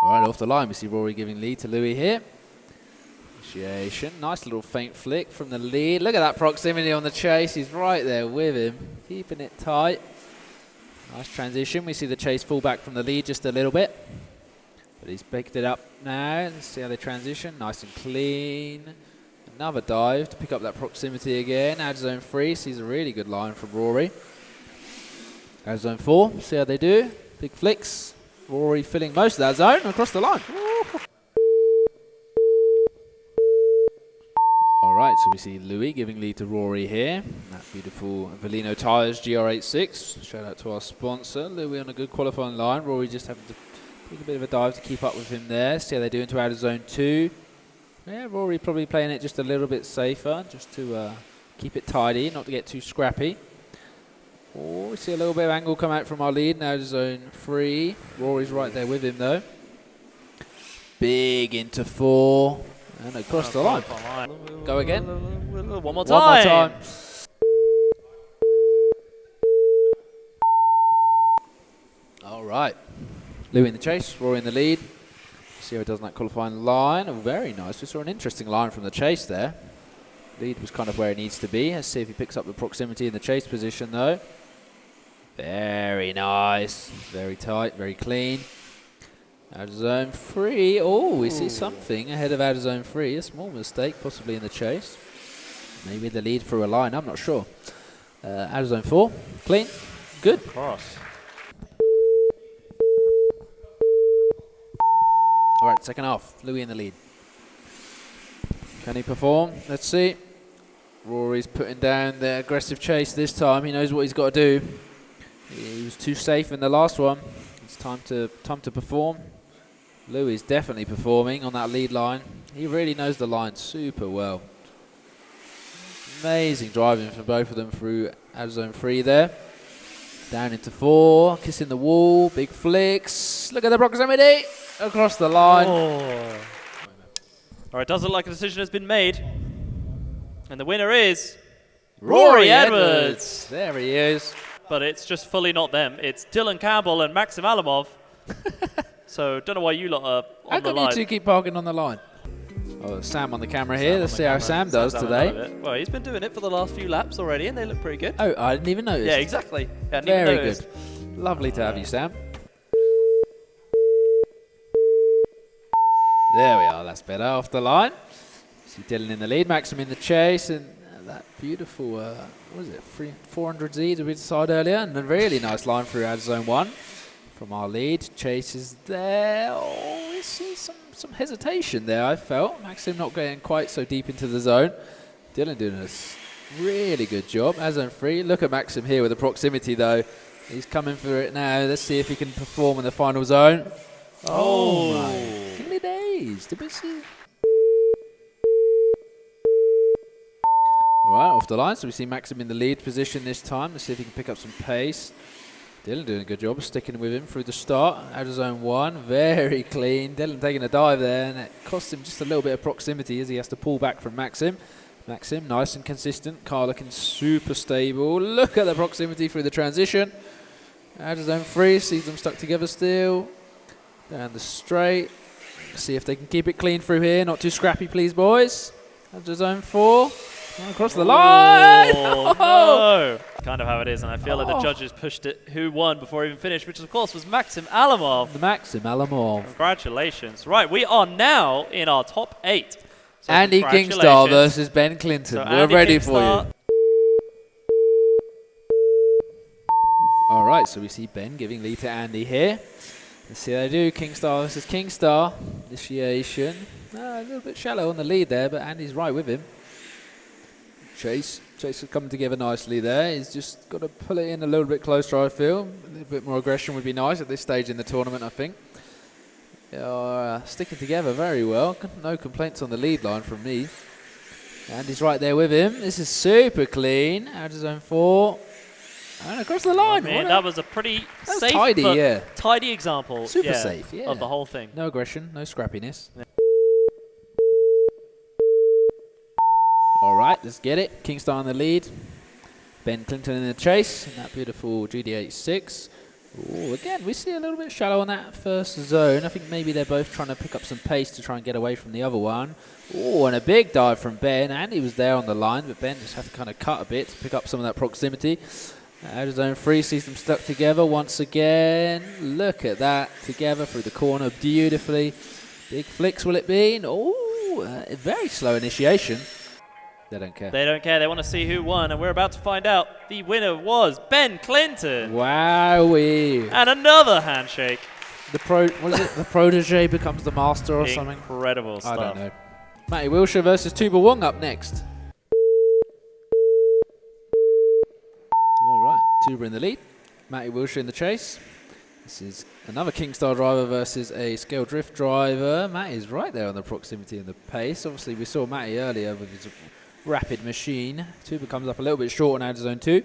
All right, off the line, we see Rory giving lead to Louis here. Initiation, nice little faint flick from the lead. Look at that proximity on the chase. He's right there with him, keeping it tight. Nice transition. We see the chase fall back from the lead just a little bit. But he's picked it up now. Let's see how they transition. Nice and clean. Another dive to pick up that proximity again. Out of zone 3, sees a really good line from Rory. Out of zone 4, see how they do. Big flicks. Rory filling most of that zone across the line. so we see Louis giving lead to Rory here. That beautiful Velino Tyres GR86. Shout out to our sponsor. Louis on a good qualifying line. Rory just having to take a bit of a dive to keep up with him there. See how they do into outer zone 2. Yeah, Rory probably playing it just a little bit safer, just to keep it tidy, not to get too scrappy. Oh, we see a little bit of angle come out from our lead now to zone 3. Rory's right there with him though. Big into 4 and across the line. Go again. One more time. One more time. All right. Louis in the chase, Rory in the lead. See how he does on that qualifying line. Oh, very nice. We saw an interesting line from the chase there. Lead was kind of where it needs to be. Let's see if he picks up the proximity in the chase position though. Very nice. Very tight, very clean. Out of zone 3. Oh, we see something ahead of out of zone 3. A small mistake, possibly in the chase. Maybe the lead through a line, I'm not sure. Out of zone 4. Clean. Good. Cross. All right, second half. Louis in the lead. Can he perform? Let's see. Rory's putting down the aggressive chase this time. He knows what he's got to do. He was too safe in the last one. It's time to perform. Louis is definitely performing on that lead line. He really knows the line super well. Amazing driving from both of them through out of zone 3 there. Down into 4, kissing the wall, big flicks. Look at the proximity across the line. Oh. All right, does look like a decision has been made. And the winner is Rory Edwards. There he is. But it's just fully not them. It's Dylan Campbell and Maxim Alamov. So don't know why you lot are on How the come line. you two keep parking on the line? Oh, Sam on the camera here. Let's see how Sam does today. Well, he's been doing it for the last few laps already, and they look pretty good. Oh, I didn't even notice. Yeah, exactly. Yeah, I didn't even Very notice. good. Lovely to have you, Sam. There we are. That's better. Off the line. See Dylan in the lead, Maxim in the chase, and that beautiful, what was it, 400Z to be decided earlier, and a really nice line through out of zone 1 from our lead. Chase is there. Oh, we see some hesitation there, I felt. Maxim not getting quite so deep into the zone. Dylan doing a really good job. Out of zone 3. Look at Maxim here with the proximity though. He's coming for it now. Let's see if he can perform in the final zone. Oh my goodness days. Did we see? All right, off the line. So we see Maxim in the lead position this time. Let's see if he can pick up some pace. Dylan doing a good job of sticking with him through the start. Out of zone 1, very clean. Dylan taking a dive there, and it cost him just a little bit of proximity as he has to pull back from Maxim. Maxim, nice and consistent. Car looking super stable. Look at the proximity through the transition. Out of zone 3, sees them stuck together still. Down the straight. See if they can keep it clean through here. Not too scrappy, please, boys. Out of zone 4. Across the line. Oh, no. Kind of how it is, and I feel like the judges pushed it who won before even finished, which of course was Maxim Alamov. The Maxim Alamov. Congratulations. Right, we are now in our top 8. So Andy Kingstar versus Ben Clinton. So We're Andy ready Kingstar. for you. All right, so we see Ben giving lead to Andy here. Let's see how they do. Kingstar versus Kingstar. Initiation. A little bit shallow on the lead there, but Andy's right with him. Chase is coming together nicely there. He's just got to pull it in a little bit closer, I feel. A little bit more aggression would be nice at this stage in the tournament, I think. Sticking together very well. No complaints on the lead line from me. Andy's right there with him. This is super clean. Out of zone 4. And across the line. Man, that was a pretty safe, tidy, but tidy example. Super safe, yeah. Of the whole thing. No aggression, no scrappiness. Yeah. All right, let's get it. Kingstar on the lead. Ben Clinton in the chase. And that beautiful GD86. Ooh, again, we see a little bit shallow on that first zone. I think maybe they're both trying to pick up some pace to try and get away from the other one. Oh, and a big dive from Ben. Andy was there on the line, but Ben just had to kind of cut a bit to pick up some of that proximity. Out of zone 3, sees them stuck together once again. Look at that, together through the corner beautifully. Big flicks will it be? Oh, a very slow initiation. They don't care. They don't care. They want to see who won, and we're about to find out. The winner was Ben Clinton. Wowee. And another handshake. What is it? The protege becomes the master or something? Incredible stuff. I don't know. Matty Wilshire versus Tuba Wong up next. Tuber in the lead. Matty Wilshire in the chase. This is another Kingstar driver versus a ScaleDrift driver. Matty is right there on the proximity and the pace. Obviously, we saw Matty earlier with his rapid machine. Tuber comes up a little bit short on out of zone 2.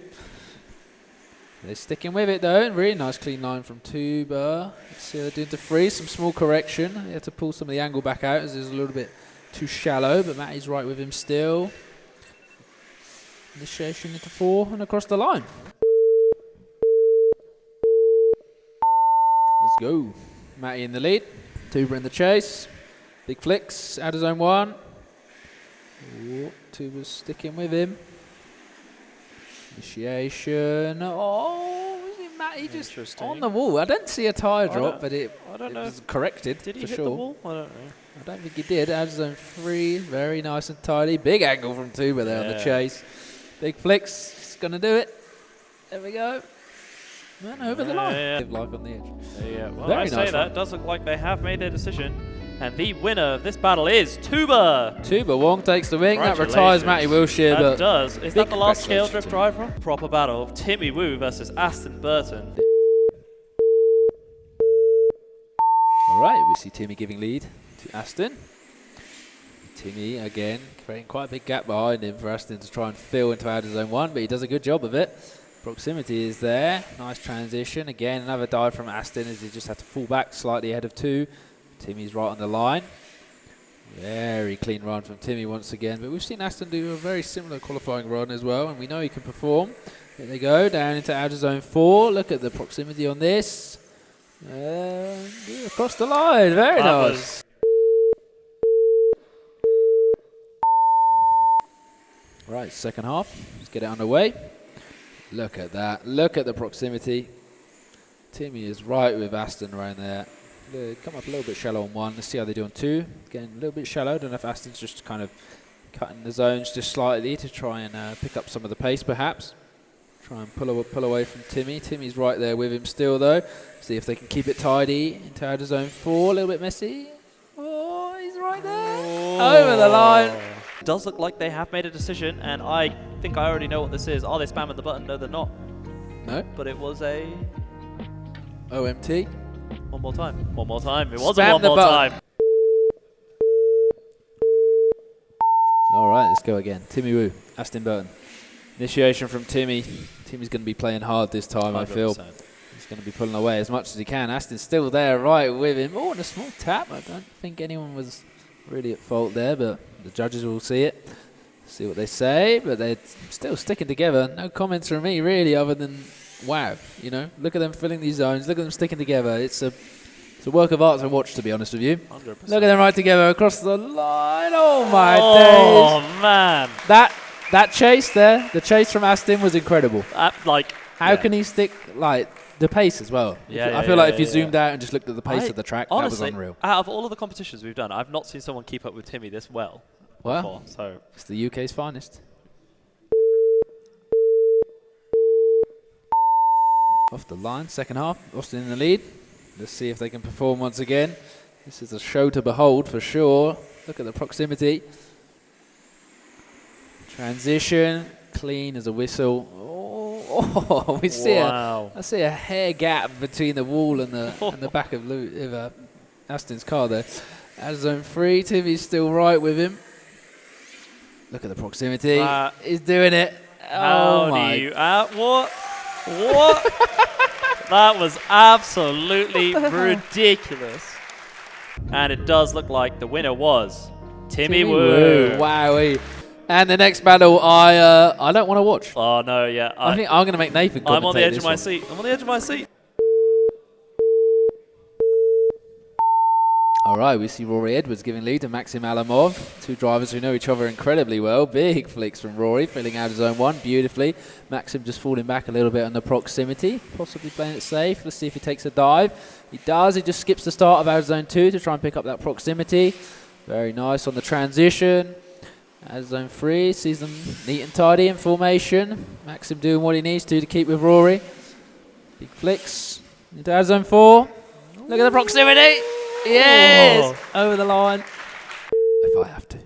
They're sticking with it though. Really nice clean line from Tuber. Let's see what they're doing to freeze. Some small correction. They had to pull some of the angle back out as it was a little bit too shallow, but Matty's right with him still. Initiation into 4 and across the line. Let's go. Matty in the lead. Tuber in the chase. Big flicks out of zone 1. Ooh, Tuber's sticking with him. Initiation. Oh, is Matty just on the wall? I didn't see a tyre drop, but it was corrected. Did he for hit sure. the wall? I don't know. I don't think he did. Out of zone 3. Very nice and tidy. Big angle from Tuber there on the chase. Big flicks. He's going to do it. There we go. Man, over the line. Live life on the edge. Yeah, well, Very I nice say that. one. It does look like they have made their decision. And the winner of this battle is Tuber. Tuber Wong takes the wing. That retires Matty Wilshire. That But does. Is that the last congratulations ScaleDrift to driver? Proper battle. Timmy Woo versus Aston Burton. all right, we see Timmy giving lead to Aston. Timmy, again, creating quite a big gap behind him for Aston to try and fill into outer zone 1, but he does a good job of it. Proximity is there. Nice transition. Again, another dive from Aston as he just had to fall back slightly ahead of 2. Timmy's right on the line. Very clean run from Timmy once again. But we've seen Aston do a very similar qualifying run as well, and we know he can perform. Here they go, down into outer zone 4. Look at the proximity on this. Across the line. Very nice. Right, second half. Let's get it underway. Look at that. Look at the proximity. Timmy is right with Aston around there. They come up a little bit shallow on 1. Let's see how they do on 2. Again, a little bit shallow. Don't know if Aston's just kind of cutting the zones just slightly to try and pick up some of the pace, perhaps. Try and pull away from Timmy. Timmy's right there with him still, though. See if they can keep it tidy into outer zone 4. A little bit messy. Oh, he's right there. Over the line. It does look like they have made a decision, and I think I already know what this is. Are they spamming the button? No, they're not. No. But it was a... OMT. One more time. One more time. It was Spam a one the more button. time. All right, let's go again. Timmy Woo, Aston Burton. Initiation from Timmy. Timmy's going to be playing hard this time, I feel. 100%. He's going to be pulling away as much as he can. Aston's still there right with him. Oh, and a small tap. I don't think anyone was really at fault there, but the judges will see it. See what they say, but they're still sticking together. No comments from me, really, other than, wow. You know, look at them filling these zones. Look at them sticking together. It's a work of art to watch, to be honest with you. 100%. Look at them right together across the line. Oh, my Oh, days. man. That chase there, the chase from Aston was incredible. How can he stick, like, the pace as well? I feel like if you zoomed out and just looked at the pace of the track, honestly, that was unreal. Out of all of the competitions we've done, I've not seen someone keep up with Timmy this well. Well, before, so it's the UK's finest. Off the line, second half, Austin in the lead. Let's see if they can perform once again. This is a show to behold for sure. Look at the proximity. Transition, clean as a whistle. Oh, we see I see a hair gap between the wall and the back of Aston's car there. As zone 3, Timmy's still right with him. Look at the proximity. He's doing it. How do you... what? What? That was absolutely ridiculous. And it does look like the winner was Timmy Woo. Wowee. And the next battle, I don't want to watch. Oh, no, yeah. I think I'm going to make Nathan commentate. I'm on the edge of my one. seat. I'm on the edge of my seat. All right, we see Rory Edwards giving lead to Maxim Alamov. Two drivers who know each other incredibly well. Big flicks from Rory, filling out of zone 1 beautifully. Maxim just falling back a little bit on the proximity, possibly playing it safe. Let's see if he takes a dive. He does. He just skips the start of out of zone 2 to try and pick up that proximity. Very nice on the transition. Out of zone 3, sees them neat and tidy in formation. Maxim doing what he needs to keep with Rory. Big flicks. Into out of zone 4. Look at the proximity. Yes! Oh. Over the line. If I have to.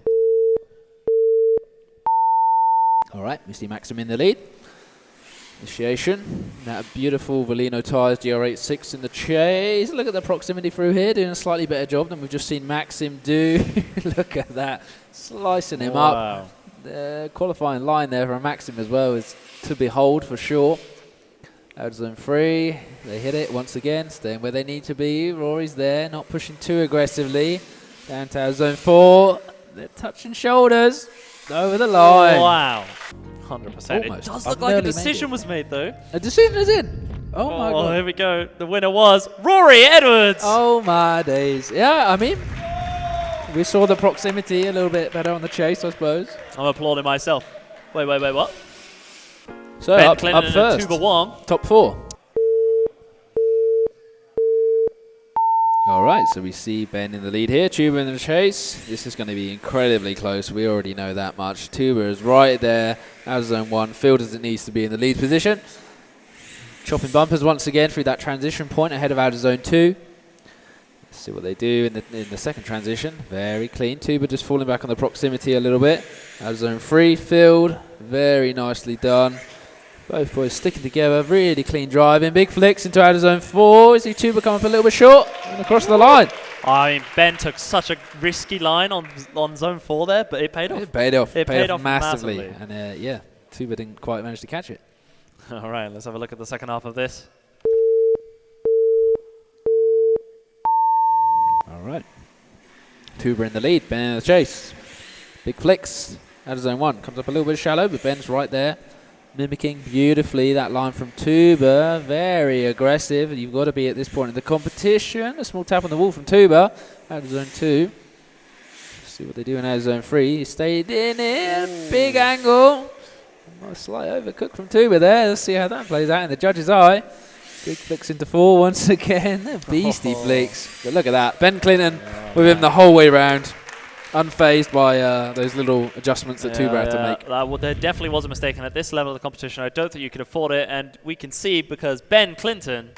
All right, we see Maxim in the lead. Initiation. That beautiful Valino tyres, GR86 in the chase. Look at the proximity through here, doing a slightly better job than we've just seen Maxim do. Look at that, slicing him up. The qualifying line there for Maxim as well is to behold for sure. Out of zone 3, they hit it once again, staying where they need to be. Rory's there, not pushing too aggressively. Down to out of zone 4, they're touching shoulders over the line. Wow. 100%. Almost. It does I've look like a nearly made decision it. was made though. A decision is in. Oh my god. Here we go. The winner was Rory Edwards. Oh my days. Yeah, I mean, we saw the proximity a little bit better on the chase, I suppose. I'm applauding myself. Wait, what? So Ben up Clinton first. and Tuba 1. Top 4. All right, so we see Ben in the lead here, Tuba in the chase. This is going to be incredibly close. We already know that much. Tuba is right there, out of zone 1. Field as it needs to be in the lead position. Chopping bumpers once again through that transition point ahead of out of zone 2. Let's see what they do in the second transition. Very clean. Tuba just falling back on the proximity a little bit. Out of zone 3, Field. Very nicely done. Both boys sticking together, really clean driving. Big flicks into out of zone 4. We see Tuba come up a little bit short and across the line. I mean, Ben took such a risky line on zone 4 there, but it paid off. It paid off. It paid off massively. massively. And yeah, Tuba didn't quite manage to catch it. All right, let's have a look at the second half of this. All right. Tuba in the lead, Ben in the chase. Big flicks out of zone 1. Comes up a little bit shallow, but Ben's right there. Mimicking beautifully that line from Tuba. Very aggressive. You've got to be at this point in the competition. A small tap on the wall from Tuba. Out of zone 2. See what they do in out of zone 3. He stayed in it. Big angle. A slight overcook from Tuba there. Let's see how that plays out in the judge's eye. Big flicks into 4 once again. Beastie flicks. But look at that. Ben Clinton with him the whole way round. Unfazed by those little adjustments that Tuba had to make. Well, there definitely was a mistake, and at this level of the competition, I don't think you could afford it. And we can see because Ben Clinton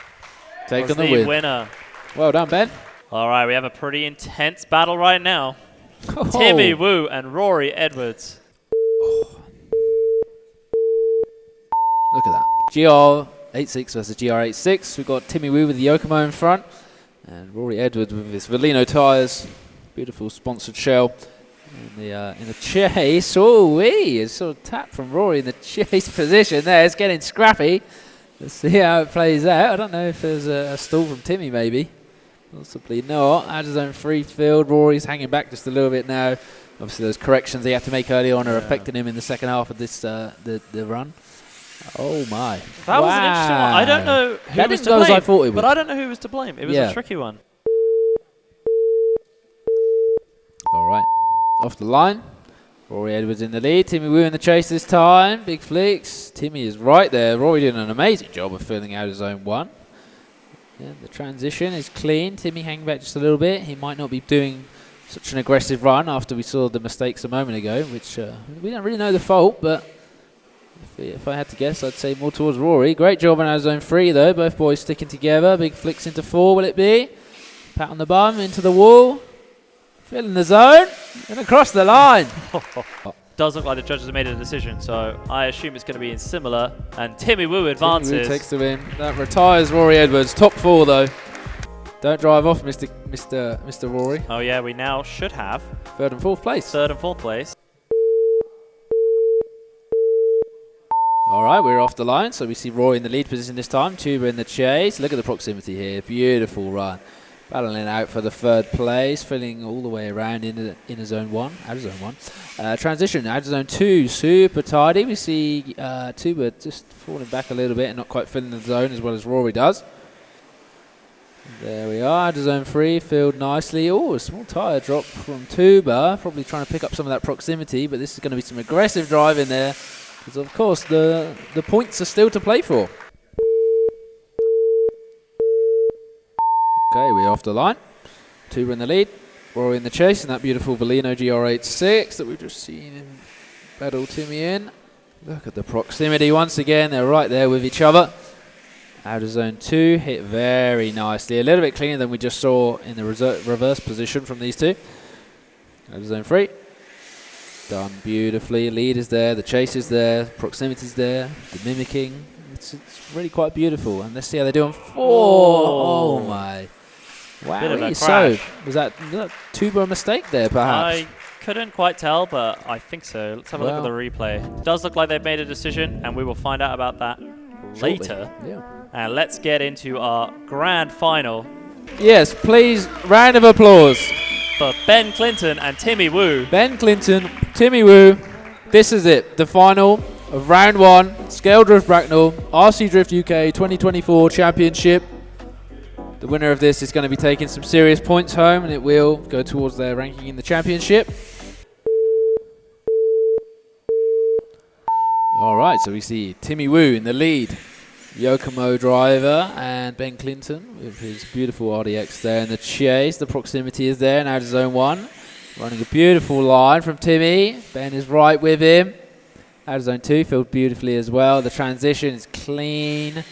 was the winner. Well done, Ben. All right, we have a pretty intense battle right now. Timmy Wu and Rory Edwards. Look at that. GR86 versus GR86. We've got Timmy Wu with the Yokomo in front, and Rory Edwards with his Valino tyres. Beautiful sponsored shell in the chase. Oh, a sort of tap from Rory in the chase position there. It's getting scrappy. Let's see how it plays out. I don't know if there's a stall from Timmy, maybe. Possibly not. Out of zone 3 Field. Rory's hanging back just a little bit now. Obviously, those corrections he had to make early on are affecting him in the second half of this the run. Oh my! That was an interesting one. I don't know who was to blame. As I thought it would. But I don't know who was to blame. It was a tricky one. All right, off the line. Rory Edwards in the lead. Timmy Wu in the chase this time. Big flicks. Timmy is right there. Rory did an amazing job of filling out of zone 1. Yeah, the transition is clean. Timmy hanging back just a little bit. He might not be doing such an aggressive run after we saw the mistakes a moment ago, which we don't really know the fault, but if I had to guess, I'd say more towards Rory. Great job on out of zone 3, though. Both boys sticking together. Big flicks into 4, will it be? Pat on the bum, into the wall. Filling the zone, and across the line. Does look like the judges have made a decision, so I assume it's going to be in similar. And Timmy Wu advances. Timmy Wu takes the win. That retires Rory Edwards. Top 4, though. Don't drive off, Mr. Rory. Oh yeah, we now should have 3rd and 4th place. 3rd and 4th place. All right, we're off the line, so we see Rory in the lead position this time. Tuba in the chase. Look at the proximity here. Beautiful run. Battling out for the 3rd place, filling all the way around in zone 1, out of zone 1. Transition out of zone 2, super tidy. We see Tuba just falling back a little bit and not quite filling the zone as well as Rory does. There we are, out of zone 3, filled nicely. Oh, a small tyre drop from Tuba, probably trying to pick up some of that proximity, but this is going to be some aggressive driving there, because of course the points are still to play for. Okay, we're off the line. Tuba in the lead, Rory in the chase, and that beautiful Valino GR86 that we've just seen him battle Timmy in. Look at the proximity once again, they're right there with each other. Out of zone 2, hit very nicely. A little bit cleaner than we just saw in the reverse position from these two. Out of zone 3. Done beautifully. Lead is there, the chase is there, proximity's there, the mimicking It's really quite beautiful. And let's see how they do on 4. Oh my. Wow. Bit of a So, crash. was that tuber mistake there, perhaps? I couldn't quite tell, but I think so. Let's have a look at the replay. It does look like they've made a decision, and we will find out about that later. Yeah. And let's get into our grand final Yes, please, round of applause. for Ben Clinton and Timmy Wu. Ben Clinton, Timmy Wu. This is it, the final of round 1, ScaleDrift Bracknell, RC Drift UK 2024 Championship. The winner of this is going to be taking some serious points home, and it will go towards their ranking in the championship. All right, so we see Timmy Wu in the lead. Yokomo driver and Ben Clinton with his beautiful RDX there in the chase. The proximity is there now to zone 1. Running a beautiful line from Timmy. Ben is right with him. Out of zone 2, filled beautifully as well. The transition is clean.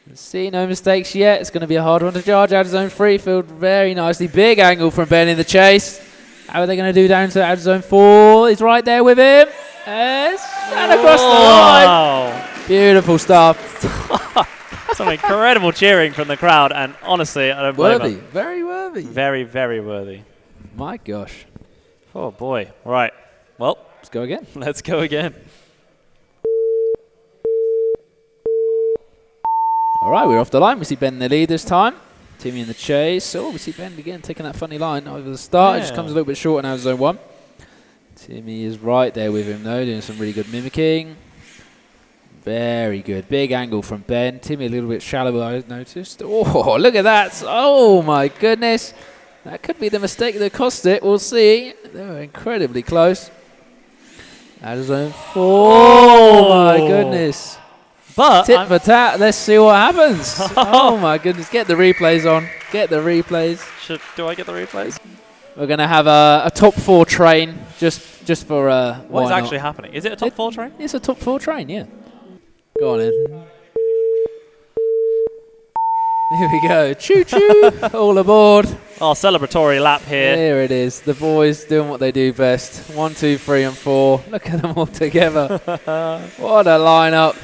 Let's see, no mistakes yet. It's going to be a hard one to charge. Out of zone 3, filled very nicely. Big angle from Ben in the chase. How are they going to do down to out of zone 4? He's right there with him. Yes, and across the line. Beautiful stuff. Some incredible cheering from the crowd, and honestly, I don't blame Worthy, them. very worthy. Very, very worthy. My gosh. Oh boy. Right. Well, Let's go again. let's go again. All right, we're off the line. We see Ben in the lead this time. Timmy in the chase. Oh, we see Ben again taking that funny line over the start. It just comes a little bit short now, zone 1. Timmy is right there with him, though, doing some really good mimicking. Very good. Big angle from Ben. Timmy a little bit shallow, I noticed. Oh, look at that. Oh, my goodness. That could be the mistake that cost it. We'll see. They were incredibly close. Out of zone 4. Oh, my goodness. But Tit for tat. Let's see what happens. Oh, my goodness. Get the replays on. Get the replays. do I get the replays? We're going to have a top 4 train just for... What is actually happening? Is it a top 4 train? It's a top 4 train, yeah. Go on in. Here we go. Choo-choo. All aboard. Oh, celebratory lap here. Here it is. The boys doing what they do best. 1, 2, 3 and 4. Look at them all together. What a lineup.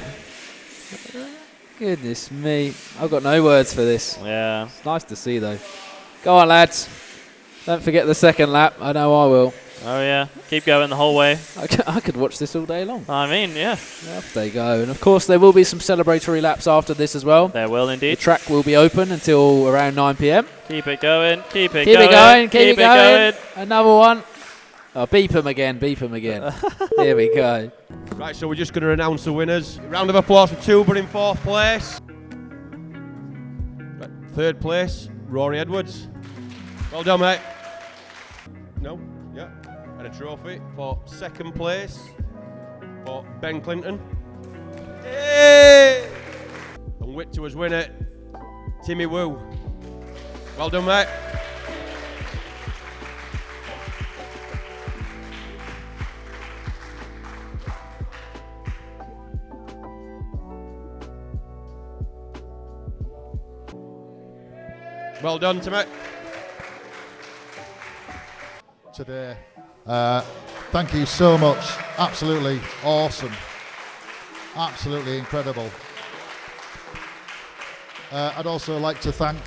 Goodness me. I've got no words for this. Yeah. It's nice to see, though. Go on, lads. Don't forget the second lap. I know I will. Oh, yeah. Keep going the whole way. I could watch this all day long. I mean, yeah. Off they go. And, of course, there will be some celebratory laps after this as well. There will The indeed. track will be open until around 9 p.m. Keep it going. Keep it Keep going. it going. Keep it going. Another one. Oh, beep him again. Beep him again. Here we go. Right, so we're just going to announce the winners. Round of applause for Tuber in 4th place. Right, 3rd place, Rory Edwards. Well done, mate. No? Yeah. And a trophy for 2nd place for Ben Clinton. Hey! And Whit to his winner, Timmy Wu. Well done, mate. Well done, Timmy. Today. Thank you so much. Absolutely awesome. Absolutely incredible. I'd also like to thank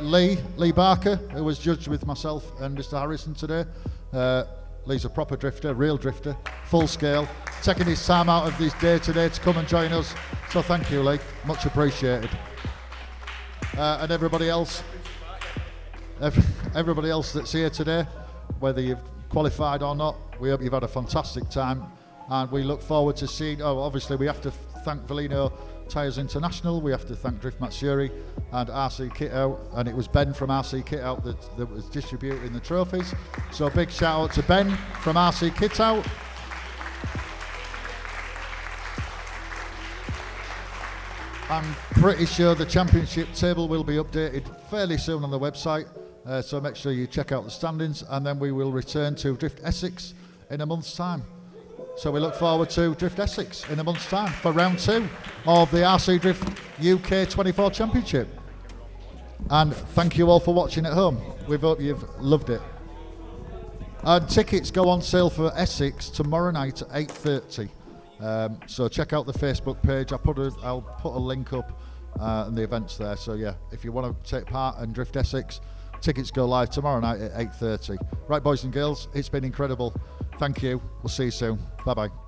Lee Barker, who was judged with myself and Mr. Harrison today. Lee's a proper drifter, real drifter, full scale, taking his time out of his day today to come and join us. So thank you, Lee. Much appreciated. And everybody else that's here today, whether you've qualified or not, we hope you've had a fantastic time, and we look forward to seeing. Oh, obviously we have to thank Valino Tyres International, we have to thank Drift Matsuri and RC Kit Out, and it was Ben from RC Kit Out that was distributing the trophies. So a big shout out to Ben from RC Kit Out. I'm pretty sure the championship table will be updated fairly soon on the website. So make sure you check out the standings, and then we will return to Drift Essex in a month's time. So we look forward to Drift Essex in a month's time for round 2 of the RC Drift UK 24 Championship. And thank you all for watching at home. We hope you've loved it. And tickets go on sale for Essex tomorrow night at 8:30. So check out the Facebook page. I'll put a link up and the events there. So yeah, if you want to take part and drift Essex, tickets go live tomorrow night at 8:30. Right, boys and girls, it's been incredible. Thank you. We'll see you soon. Bye bye.